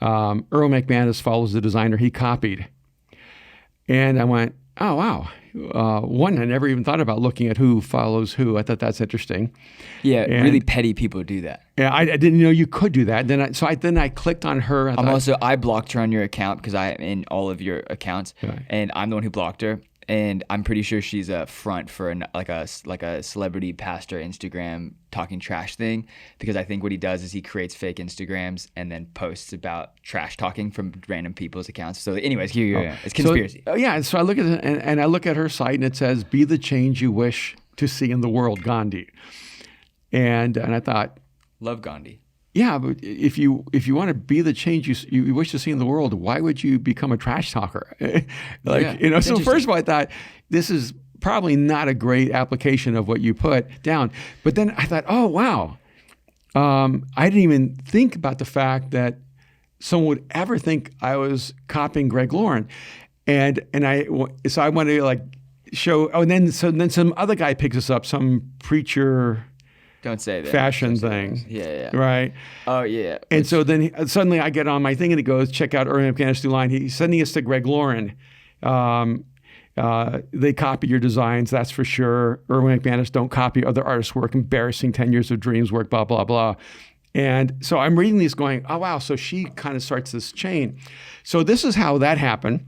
Erwin McManus follows the designer he copied. And I went, oh, wow. One, I never even thought about looking at who follows who. I thought that's interesting. Yeah, really petty people do that. Yeah, I didn't know you could do that. Then I clicked on her. I blocked her on your account because I'm in all of your accounts, and I'm the one who blocked her. And I'm pretty sure she's a front for a celebrity pastor Instagram talking trash thing, because I think what he does is he creates fake Instagrams and then posts about trash talking from random people's accounts. So anyways, here you go. It's conspiracy. So I look at it, and I look at her site, and it says, "Be the change you wish to see in the world, Gandhi." And I thought, love Gandhi. Yeah, but if you want to be the change you wish to see in the world, why would you become a trash talker? So first of all, I thought this is probably not a great application of what you put down. But then I thought, oh wow, I didn't even think about the fact that someone would ever think I was copying Greg Lauren, and I wanted to show. Oh, and then some other guy picks us up, some preacher. Don't say that. Fashion thing. Yeah. Right? Oh, yeah. And so then suddenly I get on my thing, and it goes, check out Erwin McManus through line. He's sending us to Greg Lauren. They copy your designs, that's for sure. Erwin McManus don't copy other artists' work. Embarrassing 10 years of dreams work, blah, blah, blah. And so I'm reading these going, oh, wow. So she kind of starts this chain. So this is how that happened.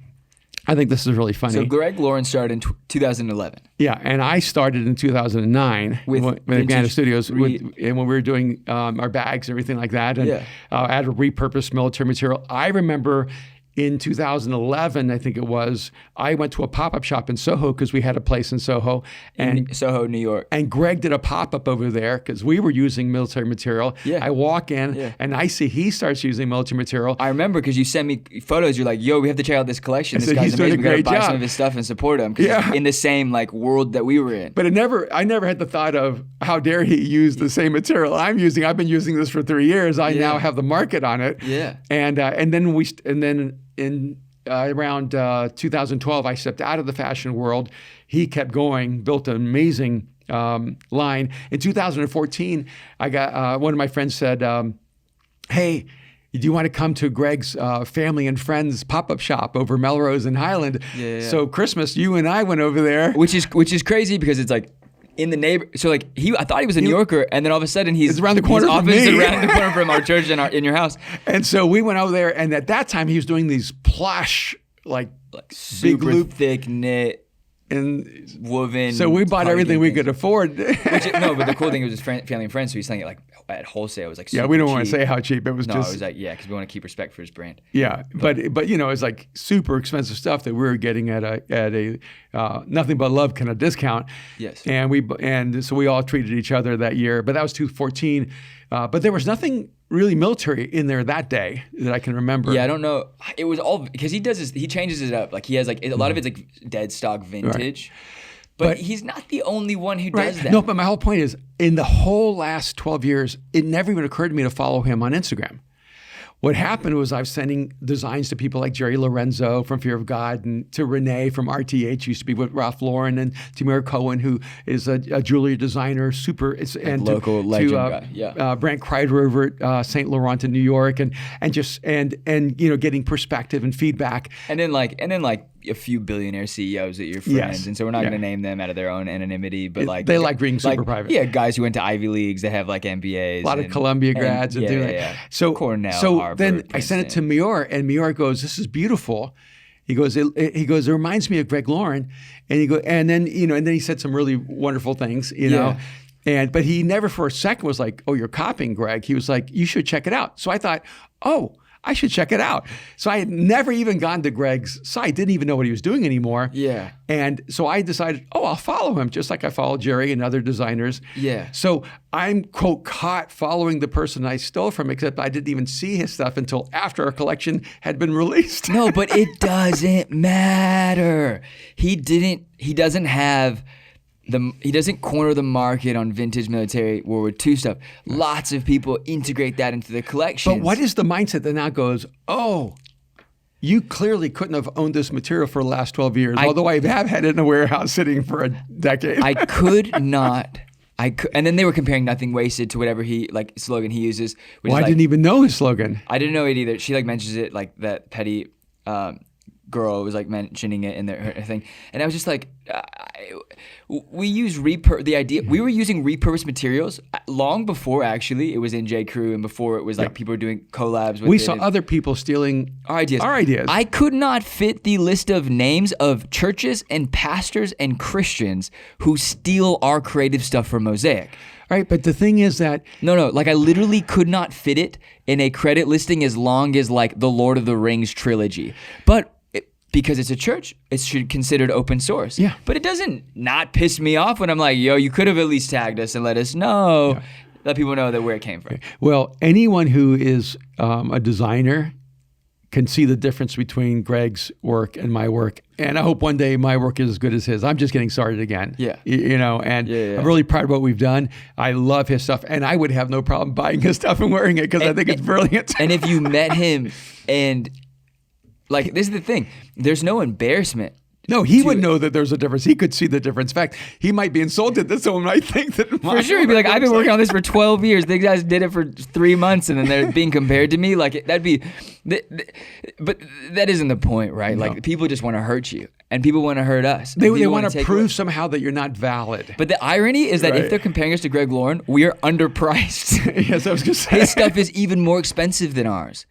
I think this is really funny. So Greg Lauren started in 2011. Yeah, and I started in 2009 with McManus Studios, and when we were doing our bags and everything like that, and I had a repurposed military material. I remember in 2011, I think it was, I went to a pop-up shop in Soho because we had a place in Soho. In Soho, New York. And Greg did a pop-up over there because we were using military material. Yeah. I walk in and I see he starts using military material. I remember because you sent me photos. You're like, yo, we have to check out this collection. This guy's amazing. We got to buy some of his stuff and support him because he's in the same world that we were in. But I never had the thought of, how dare he use the same material I'm using. I've been using this for 3 years. I now have the market on it. Yeah. And then in around 2012, I stepped out of the fashion world. He kept going, built an amazing line. In 2014, I got one of my friends said, "Hey, do you want to come to Greg's family and friends pop-up shop over Melrose and Highland? Yeah. So Christmas, you and I went over there. Which is crazy because it's like in the neighbor. So like I thought he was a New Yorker, and then all of a sudden he's around the corner his from office is me. around the corner from our church and in your house. And so we went over there, and at that time he was doing these plush, like Super big loop thick knit. and Woven. so we bought everything we could afford. No, but the cool thing was his family and friends, so he's selling it like at wholesale. It was like Yeah, super we don't want to cheap. say how cheap. It was No, just it was like because we want to keep respect for his brand. yeah, but you know, it's like super expensive stuff that we were getting at a nothing but love kind of discount. Yes. And so we all treated each other that year. But that was 2014. But there was nothing really military in there that day that I can remember. Yeah, I don't know. It was all because he changes it up. Like he has like a lot of it's like dead stock vintage. But he's not the only one who does that. No, but my whole point is, in the whole last 12 years, it never even occurred to me to follow him on Instagram. What happened was I was sending designs to people like Jerry Lorenzo from Fear of God, and to Renee from RTH, used to be with Ralph Lauren, and Tamir Cohen, who is a jewelry designer, and local legend guy. Yeah. Brent Kreider over at St. Laurent in New York, and you know, getting perspective and feedback. And then like a few billionaire CEOs that you're friends, Yes. and so we're not Yeah. going to name them out of their own anonymity, but like they like being super private. Yeah, guys who went to Ivy Leagues that have like MBAs, A lot of Columbia grads and things like that. So Cornell, so Harvard, then I sent it to Mior, and Mior goes, "This is beautiful." He goes, it reminds me of Greg Lauren, and then he said some really wonderful things, you know. But he never for a second was like, "Oh, you're copying Greg." He was like, "You should check it out." So I thought, "Oh, I should check it out." So I had never even gone to Greg's site, didn't even know what he was doing anymore. Yeah. And so I decided, I'll follow him, just like I follow Jerry and other designers. Yeah. So I'm, quote, caught following the person I stole from, except I didn't even see his stuff until after our collection had been released. No, but it doesn't matter. He doesn't have he doesn't corner the market on vintage military World War II stuff. Lots of people integrate that into their collections. But what is the mindset that now goes, oh, you clearly couldn't have owned this material for the last 12 years, although I have had it in a warehouse sitting for a decade. I could not. And then they were comparing "nothing wasted" to whatever slogan he uses. Which I didn't even know his slogan. I didn't know it either. She mentions it like that petty girl was like mentioning it in her thing, and I was just like, we use we were using repurposed materials long before actually it was in J. Crew and before it was like people were doing collabs with We it. saw other people stealing Our ideas. I I could not fit the list of names of churches and pastors and Christians who steal our creative stuff from Mosaic. Right, but the thing is that No, like I literally could not fit it in a credit listing as long as like the Lord of the Rings trilogy. But because it's a church, it should be considered open source. Yeah. But it doesn't not piss me off when I'm like, yo, you could have at least tagged us and let us know. Yeah. Let people know where it came from. Well, anyone who is a designer can see the difference between Greg's work and my work. And I hope one day my work is as good as his. I'm just getting started again. Yeah. You know, and I'm really proud of what we've done. I love his stuff. And I would have no problem buying his stuff and wearing it because I think it's brilliant. And if you met him and like, this is the thing. There's no embarrassment. No, he would know that there's a difference. He could see the difference. In fact, he might be insulted that someone might think that. For sure, he'd be like, "I've been working on this for 12 years. These guys did it for 3 months, and then they're being compared to me." Like that'd be, but that isn't the point, right? No. Like people just want to hurt you, and people want to hurt us. They want to prove somehow that you're not valid. But the irony is that if they're comparing us to Greg Lauren, we are underpriced. Yes, I was going to say. His stuff is even more expensive than ours.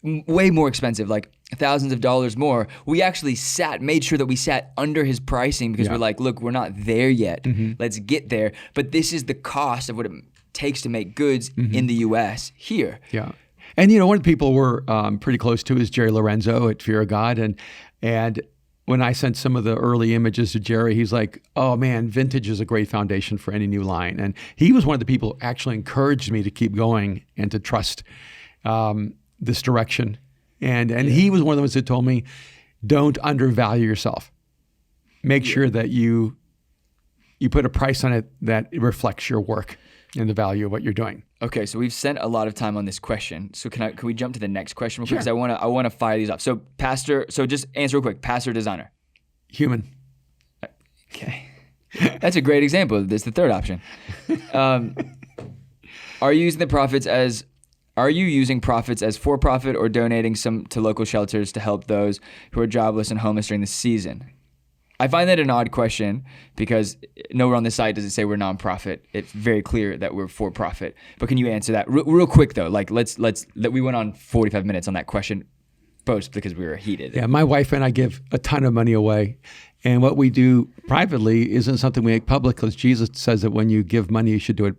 Way more expensive, like thousands of dollars more. We actually made sure that we sat under his pricing because we're like, look, we're not there yet. Mm-hmm. Let's get there. But this is the cost of what it takes to make goods in the U.S. here. Yeah. And, you know, one of the people we're pretty close to is Jerry Lorenzo at Fear of God. And when I sent some of the early images to Jerry, he's like, oh, man, vintage is a great foundation for any new line. And he was one of the people who actually encouraged me to keep going and to trust this direction. And he was one of the ones that told me, don't undervalue yourself. Make sure that you put a price on it that reflects your work and the value of what you're doing. Okay, so we've spent a lot of time on this question. So can we jump to the next question real quick? Sure. Because I want to fire these up. So just answer real quick. Pastor, designer. Human. Okay. That's a great example of this, the third option. Are you using the prophets as Are you using profits as for-profit or donating some to local shelters to help those who are jobless and homeless during the season? I find that an odd question because nowhere on the site does it say we're nonprofit. It's very clear that we're for-profit. But can you answer that real quick though? Like we went on 45 minutes on that question, both because we were heated. Yeah, my wife and I give a ton of money away. And what we do privately isn't something we make public because Jesus says that when you give money, you should do it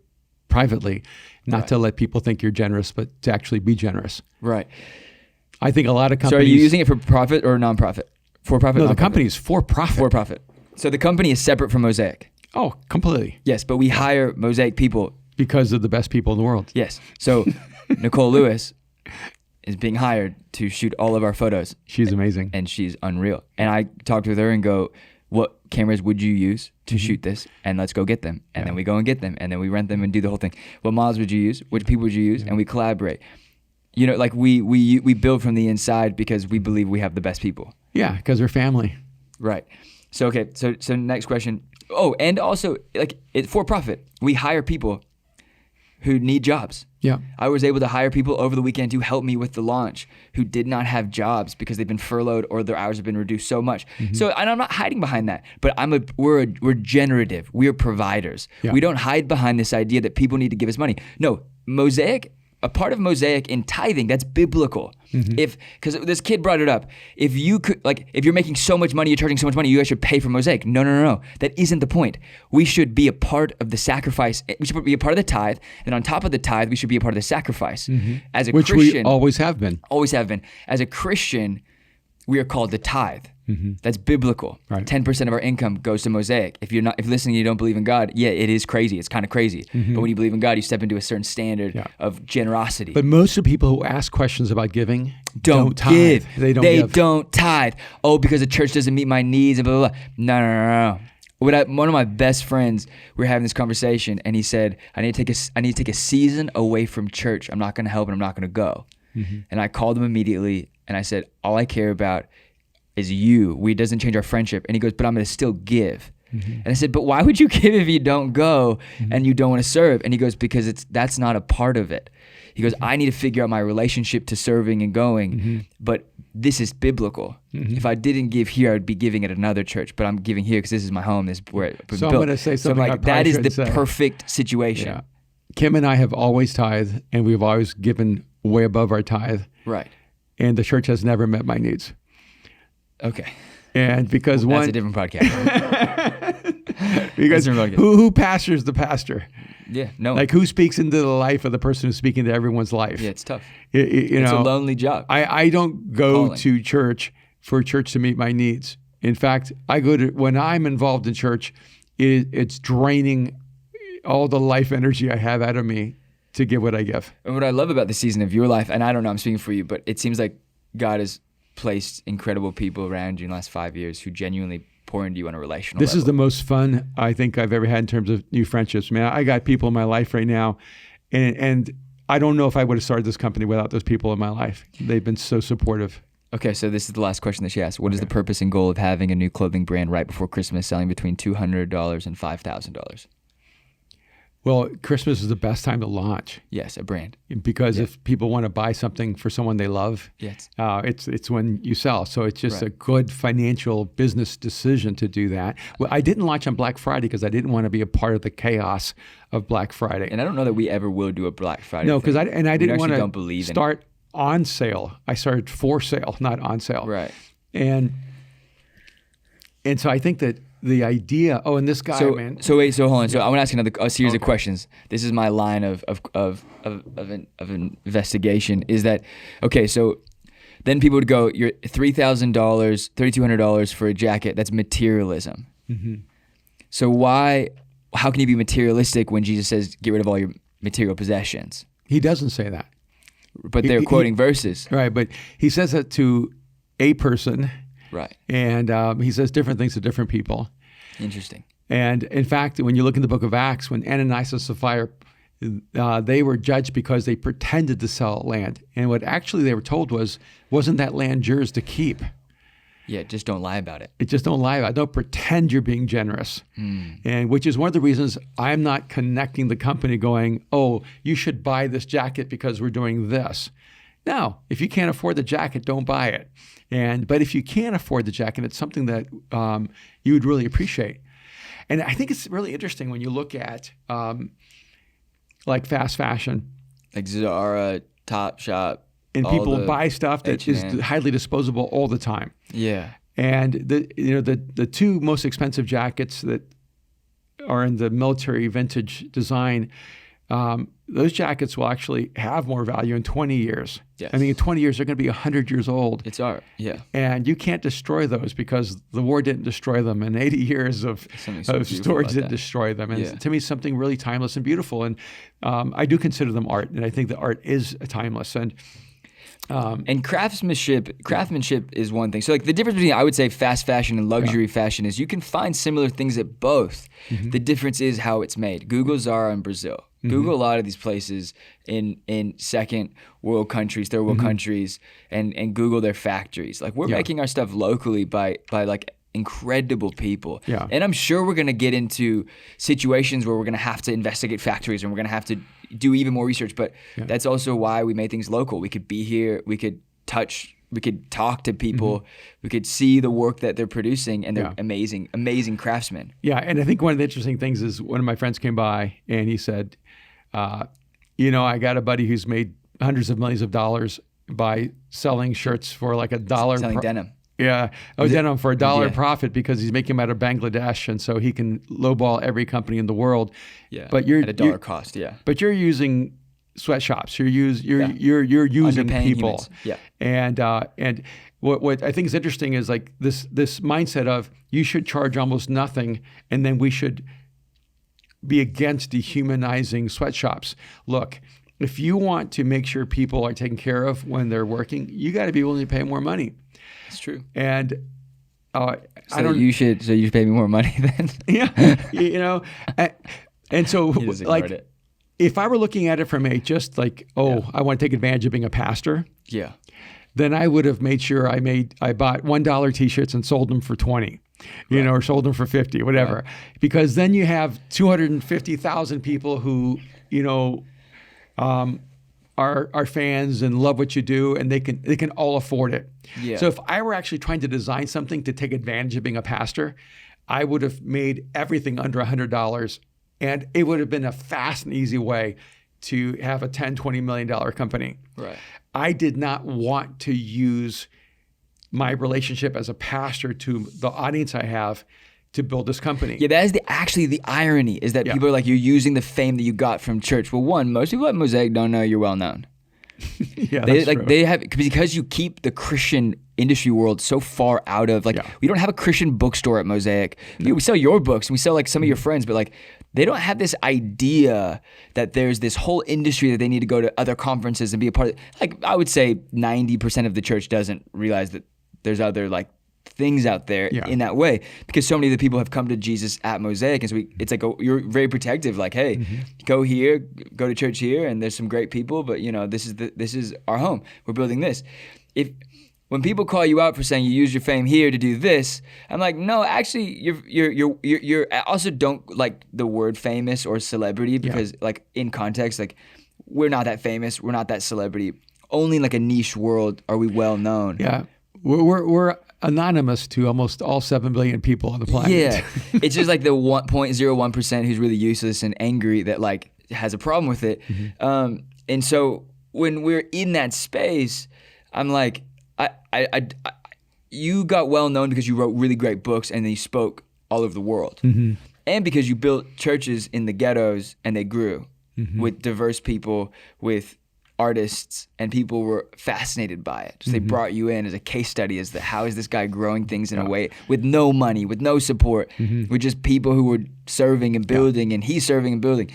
privately, not to let people think you're generous, but to actually be generous. Right. I think a lot of companies... So are you using it for profit or nonprofit? For profit? No, the company is for profit. For profit. So the company is separate from Mosaic. Oh, completely. Yes, but we hire Mosaic people. Because of the best people in the world. Yes. So Nicole Lewis is being hired to shoot all of our photos. She's amazing. And she's unreal. And I talked with her and go, what cameras would you use to shoot this? And let's go get them. And then we go and get them. And then we rent them and do the whole thing. What models would you use? Which people would you use? And we collaborate. You know, like we build from the inside because we believe we have the best people. Yeah, because we're family. Right. So, okay. So next question. Oh, and also like it's for profit. We hire people who need jobs. Yeah. I was able to hire people over the weekend to help me with the launch who did not have jobs because they've been furloughed or their hours have been reduced so much. So, and I'm not hiding behind that, but we're generative. We are providers. Yeah. We don't hide behind this idea that people need to give us money. No, Mosaic, a part of Mosaic in tithing, that's biblical. Because this kid brought it up, if you're making so much money, you're charging so much money, you guys should pay for Mosaic. No. That isn't the point. We should be a part of the sacrifice. We should be a part of the tithe. And on top of the tithe, we should be a part of the sacrifice. As a Which Christian, we always have been. Always have been. As a Christian, we are called to tithe. That's biblical. Right. 10% of our income goes to Mosaic. If you're listening, and you don't believe in God. Yeah, it is crazy. It's kind of crazy. But when you believe in God, you step into a certain standard of generosity. But most of the people who ask questions about giving don't tithe. give. They give. Don't tithe. Oh, because the church doesn't meet my needs and blah blah blah. No. One of my best friends, we were having this conversation, and he said, "I need to take a season away from church. I'm not going to help, and I'm not going to go." And I called him immediately, and I said, "All I care about is you. It doesn't change our friendship." And he goes, "But I'm going to still give." And I said, "But why would you give if you don't go and you don't want to serve?" And he goes, "Because that's not a part of it." He goes, "I need to figure out my relationship to serving and going, but this is biblical. If I didn't give here, I would be giving at another church, but I'm giving here because this is my home. This is where it's So built." I'm going to say something. So I'm like, that is the perfect situation. Yeah. Kim and I have always tithed, and we've always given way above our tithe. Right. And the church has never met my needs. Okay. And because That's a different podcast. because who pastors the pastor? Yeah, no. Like who speaks into the life of the person who's speaking to everyone's life? Yeah, it's tough. It's a lonely job. I don't go to church for church to meet my needs. In fact, I go to, when I'm involved in church, it's draining all the life energy I have out of me to give what I give. And what I love about the season of your life, and I don't know, I'm speaking for you, but it seems like God has placed incredible people around you in the last 5 years who genuinely pour into you on a relational This level. is the most fun I think I've ever had in terms of new friendships. Man, I got people in my life right now, and I don't know if I would have started this company without those people in my life. They've been so supportive. Okay, so this is the last question that she asked. What is the purpose and goal of having a new clothing brand right before Christmas selling between $200 and $5,000? Well, Christmas is the best time to launch. Yes, a brand. Because if people want to buy something for someone they love, yes. It's when you sell. So it's just a good financial business decision to do that. Well, I didn't launch on Black Friday because I didn't want to be a part of the chaos of Black Friday. And I don't know that we ever will do a Black Friday. No, because I didn't want to start on sale. I started for sale, not on sale. Right. And so I think that the idea. Oh, and this guy, man. So hold on. So I want to ask a series of questions. This is my line of investigation. Is that okay? So then people would go, "You're $3,000, $3,200 for a jacket. That's materialism." So how can you be materialistic when Jesus says, "Get rid of all your material possessions"? He doesn't say that. But they're quoting verses. Right, but he says that to a person. Right. And he says different things to different people. Interesting. And in fact, when you look in the book of Acts, when Ananias and Sapphira, they were judged because they pretended to sell land. And what actually they were told wasn't that land yours to keep? Yeah, just don't lie about it. Just don't lie about it. Don't pretend you're being generous. And which is one of the reasons I'm not connecting the company going, oh, you should buy this jacket because we're doing this. No, if you can't afford the jacket, don't buy it. But if you can afford the jacket, it's something that you would really appreciate. And I think it's really interesting when you look at like fast fashion. Like Zara, Topshop. And people buy stuff that is highly disposable all the time. Yeah. And the two most expensive jackets that are in the military vintage design, those jackets will actually have more value in 20 years. Yes. I mean, in 20 years, they're going to be 100 years old. It's art, yeah. And you can't destroy those because the war didn't destroy them, and 80 years of storage didn't destroy them. And to me, it's something really timeless and beautiful. And I do consider them art, and I think that art is timeless. And craftsmanship is one thing. So like the difference between, I would say, fast fashion and luxury fashion is you can find similar things at both. The difference is how it's made. Google Zara in Brazil. Google a lot of these places in second world countries, third world countries, and Google their factories. Like we're making our stuff locally by like incredible people. Yeah. And I'm sure we're going to get into situations where we're going to have to investigate factories and we're going to have to do even more research. But that's also why we made things local. We could be here. We could talk to people. We could see the work that they're producing, and they're amazing, amazing craftsmen. Yeah, and I think one of the interesting things is one of my friends came by and he said, I got a buddy who's made hundreds of millions of dollars by selling shirts for like $1. Selling denim. Yeah, denim for $1 profit because he's making them out of Bangladesh, and so he can lowball every company in the world. Yeah, but you're at $1 cost. Yeah, but you're using sweatshops. You're using people. Humans. Yeah, and what I think is interesting is like this mindset of you should charge almost nothing, and then we should be against dehumanizing sweatshops. Look, if you want to make sure people are taken care of when they're working, you got to be willing to pay more money. It's true. And you should pay me more money then. Yeah, and so like if I were looking at it from I want to take advantage of being a pastor. Yeah. Then I would have made sure I bought $1 t-shirts and sold them for 20, or sold them for 50, whatever. Right. Because then you have 250,000 people who, are fans and love what you do, and they can all afford it. Yeah. So if I were actually trying to design something to take advantage of being a pastor, I would have made everything under $100, and it would have been a fast and easy way to have a $10, $20 million company. Right. I did not want to use my relationship as a pastor to the audience I have to build this company. Yeah, that is actually the irony is that people are like, you're using the fame that you got from church. Well, one, most people at Mosaic don't know you're well known. That's true. They have, because you keep the Christian industry world so far out of we don't have a Christian bookstore at Mosaic. We sell your books and we sell like some of your friends, but like they don't have this idea that there's this whole industry that they need to go to other conferences and be a part of. Like I would say 90% of the church doesn't realize that there's other like things out there in that way, because so many of the people have come to Jesus at Mosaic, and so it's like you're very protective. Like, hey, go here, go to church here, and there's some great people, but this is our home. We're building this. When people call you out for saying you use your fame here to do this, I'm like, no, actually, you're also don't like the word famous or celebrity, because like in context, like we're not that famous, we're not that celebrity. Only in like a niche world are we well known. Yeah, we're anonymous to almost all 7 billion people on the planet. Yeah, it's just like the 1.01% who's really useless and angry that like has a problem with it. And so when we're in that space, I'm like, you got well known because you wrote really great books and then you spoke all over the world, and because you built churches in the ghettos and they grew with diverse people, with artists, and people were fascinated by it. So they brought you in as a case study as how is this guy growing things in a way with no money, with no support, with just people who were serving and building, and he's serving and building.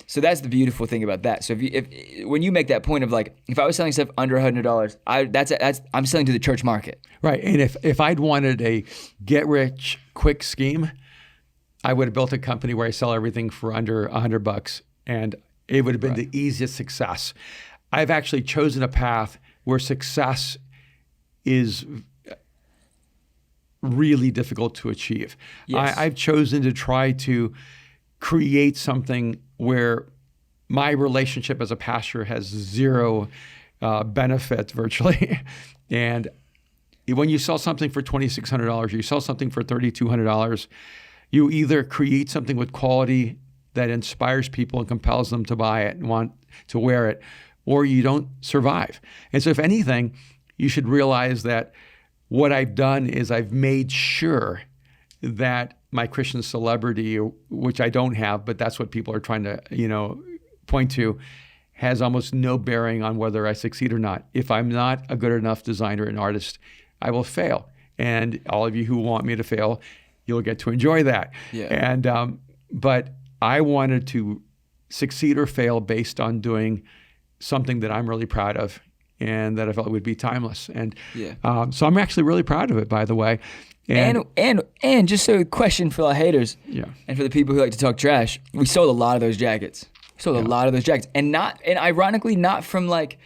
So that's the beautiful thing about that. So if when you make that point of like, if I was selling stuff under $100, I'm selling to the church market. Right. And if I'd wanted a get rich quick scheme, I would have built a company where I sell everything for under $100, and it would have been the easiest success. I've actually chosen a path where success is really difficult to achieve. Yes. I've chosen to try to create something where my relationship as a pastor has zero benefit virtually. And when you sell something for $2,600, you sell something for $3,200, you either create something with quality that inspires people and compels them to buy it and want to wear it, or you don't survive. And so if anything, you should realize that what I've done is I've made sure that my Christian celebrity, which I don't have, but that's what people are trying to, point to, has almost no bearing on whether I succeed or not. If I'm not a good enough designer and artist, I will fail. And all of you who want me to fail, you'll get to enjoy that. Yeah. And but I wanted to succeed or fail based on doing something that I'm really proud of and that I felt would be timeless. And so I'm actually really proud of it, by the way. And just a question for the haters, Yeah. and for the people who like to talk trash, we sold a lot of those jackets. And ironically, not from like,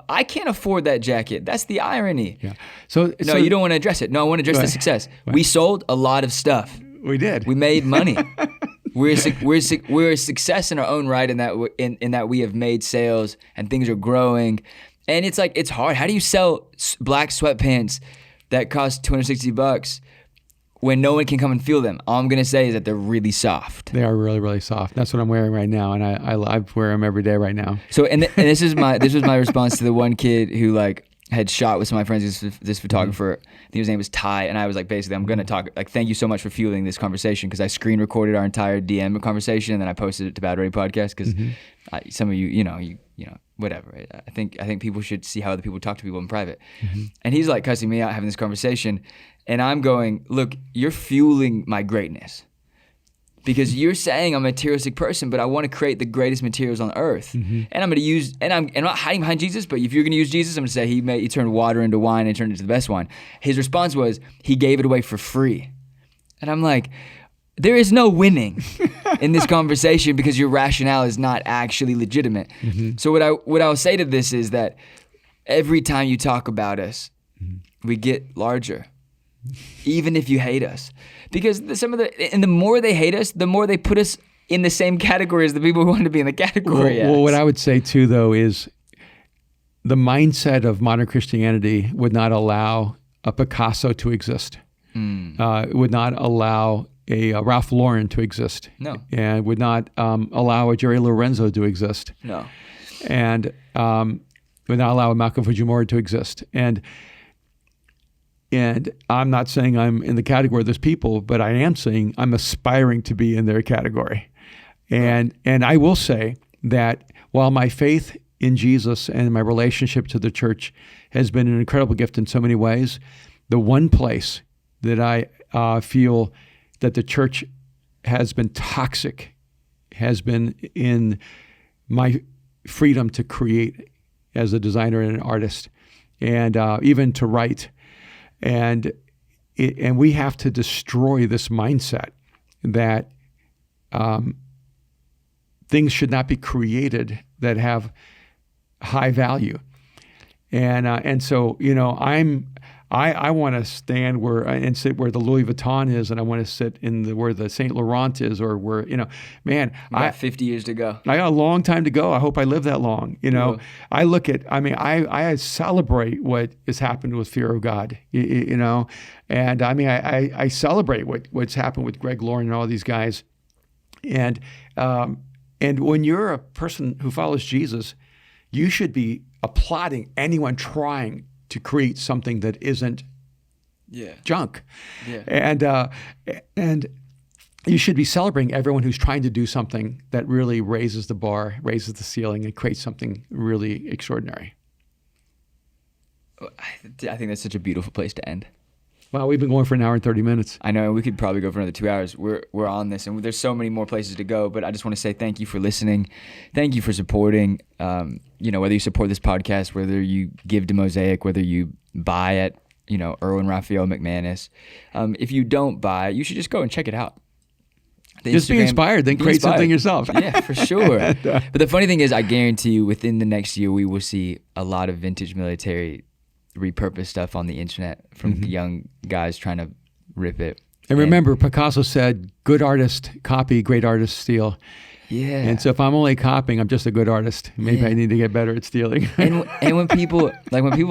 I can't afford that jacket. That's the irony. Yeah. So You don't want to address it. No, I want to address the success. Right. We sold a lot of stuff. We did. We made money. We're a success in our own right in that we have made sales and things are growing. And it's like, it's hard. How do you sell black sweatpants that cost $260 when no one can come and feel them? All I'm gonna say is that they're really soft. They are really, really soft. That's what I'm wearing right now, and I wear them every day right now. So, and this was my response to the one kid who like had shot with some of my friends. This photographer, I think his name was Ty, and I was like, basically, I'm gonna talk like, thank you so much for fueling this conversation, because I screen recorded our entire DM conversation and then I posted it to Bad Radio Podcast because some of you, whatever. I think people should see how other people talk to people in private. And he's like cussing me out having this conversation. And I'm going, look, you're fueling my greatness, because you're saying I'm a materialistic person, but I want to create the greatest materials on earth. And I'm going to use, and I'm not hiding behind Jesus, but if you're going to use Jesus, I'm going to say he turned water into wine and turned it into the best wine. His response was, he gave it away for free. And I'm like, there is no winning in this conversation because your rationale is not actually legitimate. So what I'll say to this is that every time you talk about us, we get larger. Even if you hate us, because the more they hate us, the more they put us in the same category as the people who want to be in the category. Well, what I would say too, though, is the mindset of modern Christianity would not allow a Picasso to exist. It would not allow a Ralph Lauren to exist. No. And would not allow a Jerry Lorenzo to exist. No. And would not allow a Malcolm Fujimori to exist. And I'm not saying I'm in the category of those people, but I am saying I'm aspiring to be in their category. And I will say that while my faith in Jesus and my relationship to the church has been an incredible gift in so many ways, the one place that I feel that the church has been toxic has been in my freedom to create as a designer and an artist, and even to write. And we have to destroy this mindset that things should not be created that have high value. And so I want to stand and sit where the Louis Vuitton is, and I want to sit where the Saint Laurent is, or where I got 50 years to go. I got a long time to go. I hope I live that long. I look at. I celebrate what has happened with Fear of God. And I celebrate what's happened with Greg Lauren and all these guys. And when you're a person who follows Jesus, you should be applauding anyone trying to create something that isn't junk. Yeah. And you should be celebrating everyone who's trying to do something that really raises the bar, raises the ceiling, and creates something really extraordinary. I think that's such a beautiful place to end. Well, we've been going for an hour and 30 minutes. I know, we could probably go for another 2 hours. We're on this, and there's so many more places to go, but I just want to say thank you for listening. Thank you for supporting, whether you support this podcast, whether you give to Mosaic, whether you buy at, Erwin Raphael McManus. If you don't buy, you should just go and check it out. Just be inspired, then create something yourself. Yeah, for sure. But the funny thing is, I guarantee you within the next year, we will see a lot of vintage military repurpose stuff on the internet from young guys trying to rip it. And remember, Picasso said, "Good artist copy, great artist steal." Yeah. And so if I'm only copying, I'm just a good artist. Maybe Yeah. I need to get better at stealing. and when people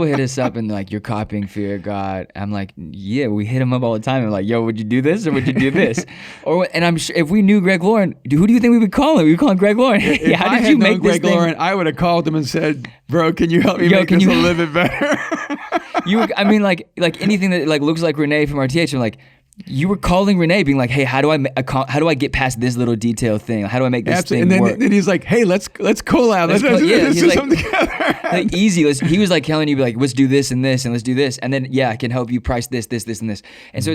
hit us up and like, you're copying Fear of God, I'm like, yeah, we hit them up all the time. I'm like, yo, would you do this or would you do this? And I'm sure if we knew Greg Lauren, who do you think we would call him? We would call him Greg Lauren. If How I did had you known make this Greg thing? Lauren, I would have called him and said, "Bro, can you help me Yo, make can this you- a little bit better?" I mean, like anything that like looks like Renee from RTH. I'm like, you were calling Renee, being like, hey, how do I get past this little detail thing? How do I make this Absolutely. thing And work? then he's like, "Hey, let's collab. Let's he's do like- something together." Like easy. He was like telling you like, let's do this and this and let's do this, and then I can help you price this, this, this, and this. And so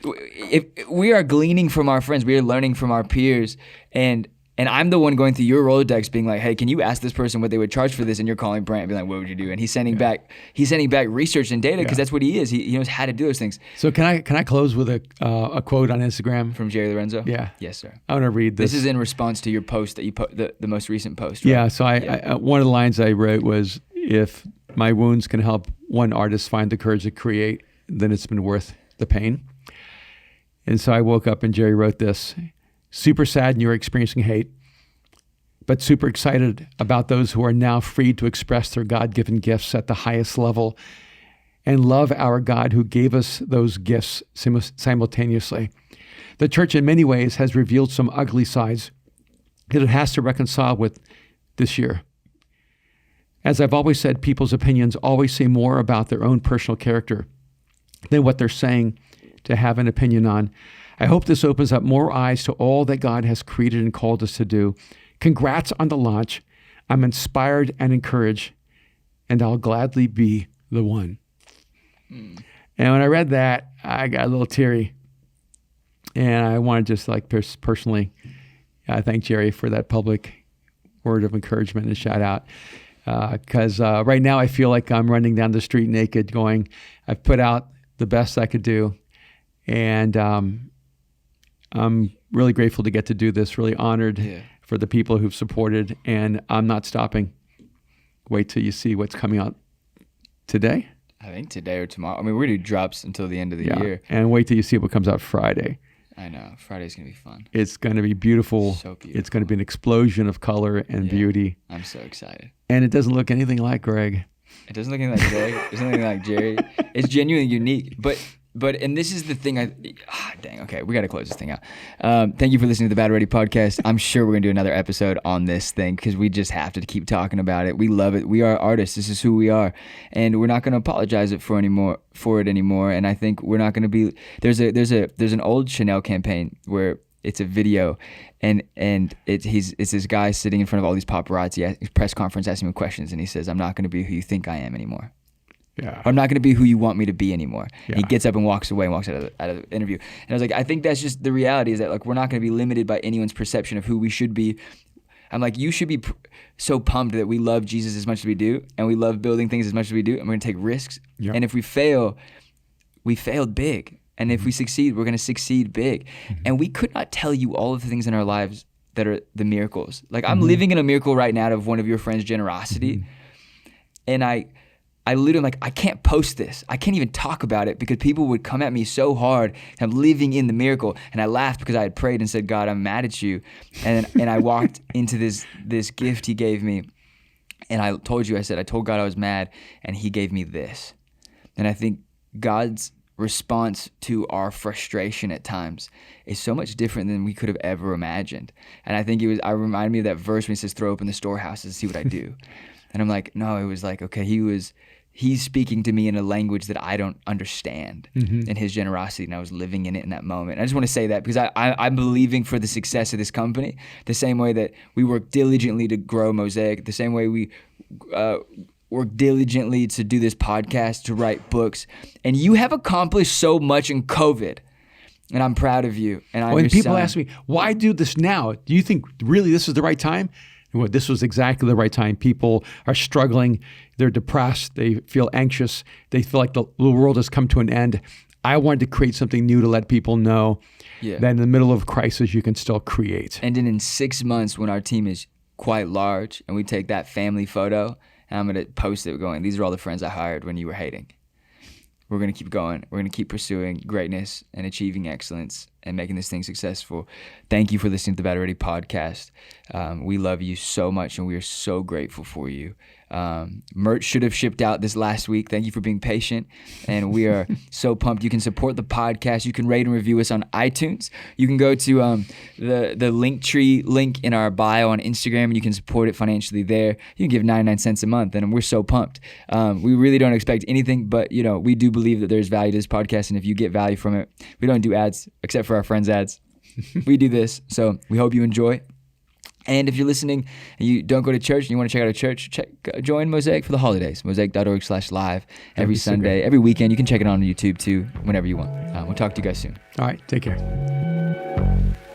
if we are gleaning from our friends, we are learning from our peers, and I'm the one going through your Rolodex, being like, hey, can you ask this person what they would charge for this? And you're calling Brant, and being like, what would you do? And he's sending back research and data because that's what he is. He knows how to do those things. So can I close with a quote on Instagram From Jerry Lorenzo. Yeah. Yes, sir. I want to read this. This is in response to your post that you put the most recent post. Right? Yeah. So I one of the lines I wrote was, "If my wounds can help one artist find the courage to create, then it's been worth the pain." And so I woke up and Jerry wrote this: "Super sad and you're experiencing hate, but super excited about those who are now free to express their God-given gifts at the highest level and love our God who gave us those gifts simultaneously. The church in many ways has revealed some ugly sides that it has to reconcile with this year. As I've always said, people's opinions always say more about their own personal character than what they're saying to have an opinion on. I hope this opens up more eyes to all that God has created and called us to do. Congrats on the launch. I'm inspired and encouraged, and I'll gladly be the one." And when I read that, I got a little teary. And I want to just like personally thank Jerry for that public word of encouragement and shout out. Because right now I feel like I'm running down the street naked going, I've put out the best I could do. And I'm really grateful to get to do this, really honored for the people who've supported. And I'm not stopping. Wait till you see what's coming out today. I think today or tomorrow. I mean, we're going to do drops until the end of the year. And wait till you see what comes out Friday. I know. Friday's going to be fun. It's going to be beautiful. So beautiful. It's going to be an explosion of color and beauty. I'm so excited. And it doesn't look anything like Greg. It doesn't look anything like Greg. It doesn't look anything like Jerry. It's genuinely unique. But and this is the thing dang, okay, we got to close this thing out. Thank you for listening to the Bad Ready podcast. I'm sure we're going to do another episode on this thing because we just have to keep talking about it. We love it. We are artists. This is who we are. And we're not going to apologize for it anymore. And I think we're not going to be, there's an old Chanel campaign where it's a video and it's this guy sitting in front of all these paparazzi, press conference asking him questions. And he says, I'm not going to be who you think I am anymore. Yeah. I'm not going to be who you want me to be anymore. Yeah. He gets up and walks away and walks out of the interview. And I was like, I think that's just the reality is that like we're not going to be limited by anyone's perception of who we should be. I'm like, you should be so pumped that we love Jesus as much as we do and we love building things as much as we do and we're going to take risks. Yep. And if we fail, we failed big. And if we succeed, we're going to succeed big. Mm-hmm. And we could not tell you all of the things in our lives that are the miracles. Like I'm living in a miracle right now of one of your friends' generosity. And I literally am like, I can't post this. I can't even talk about it because people would come at me so hard. I'm living in the miracle. And I laughed because I had prayed and said, God, I'm mad at you. And I walked into this gift he gave me. And I told you, I told God I was mad and he gave me this. And I think God's response to our frustration at times is so much different than we could have ever imagined. And I think I reminded me of that verse when he says, throw open the storehouses and see what I do. And I'm like, no, it was like, okay, he's speaking to me in a language that I don't understand in his generosity, and I was living in it in that moment. I just want to say that because I'm believing for the success of this company the same way that we work diligently to grow Mosaic, the same way we work diligently to do this podcast, to write books. And you have accomplished so much in COVID, and I'm proud of you. And when people ask me, why do this now? Do you think really this is the right time? Well, this was exactly the right time. People are struggling. They're depressed. They feel anxious. They feel like the world has come to an end. I wanted to create something new to let people know that in the middle of crisis, you can still create. And then in 6 months, when our team is quite large and we take that family photo and I'm going to post it going, these are all the friends I hired when you were hating. We're going to keep going. We're going to keep pursuing greatness and achieving excellence and making this thing successful. Thank you for listening to the Battle Ready podcast. We love you so much, and we are so grateful for you. Merch should have shipped out this last week. Thank you for being patient, and we are so pumped. You can support the podcast. You can rate and review us on iTunes. You can go to the Linktree link in our bio on Instagram, and you can support it financially there. You can give 99 cents a month, and we're so pumped. We really don't expect anything, but we do believe that there's value to this podcast, and if you get value from it, we don't do ads except for our friends' ads. We do this, so we hope you enjoy. And if you're listening and you don't go to church and you want to check out a church, join Mosaic for the holidays. Mosaic.org/live every Sunday, every weekend. You can check it on YouTube too, whenever you want. We'll talk to you guys soon. All right, take care.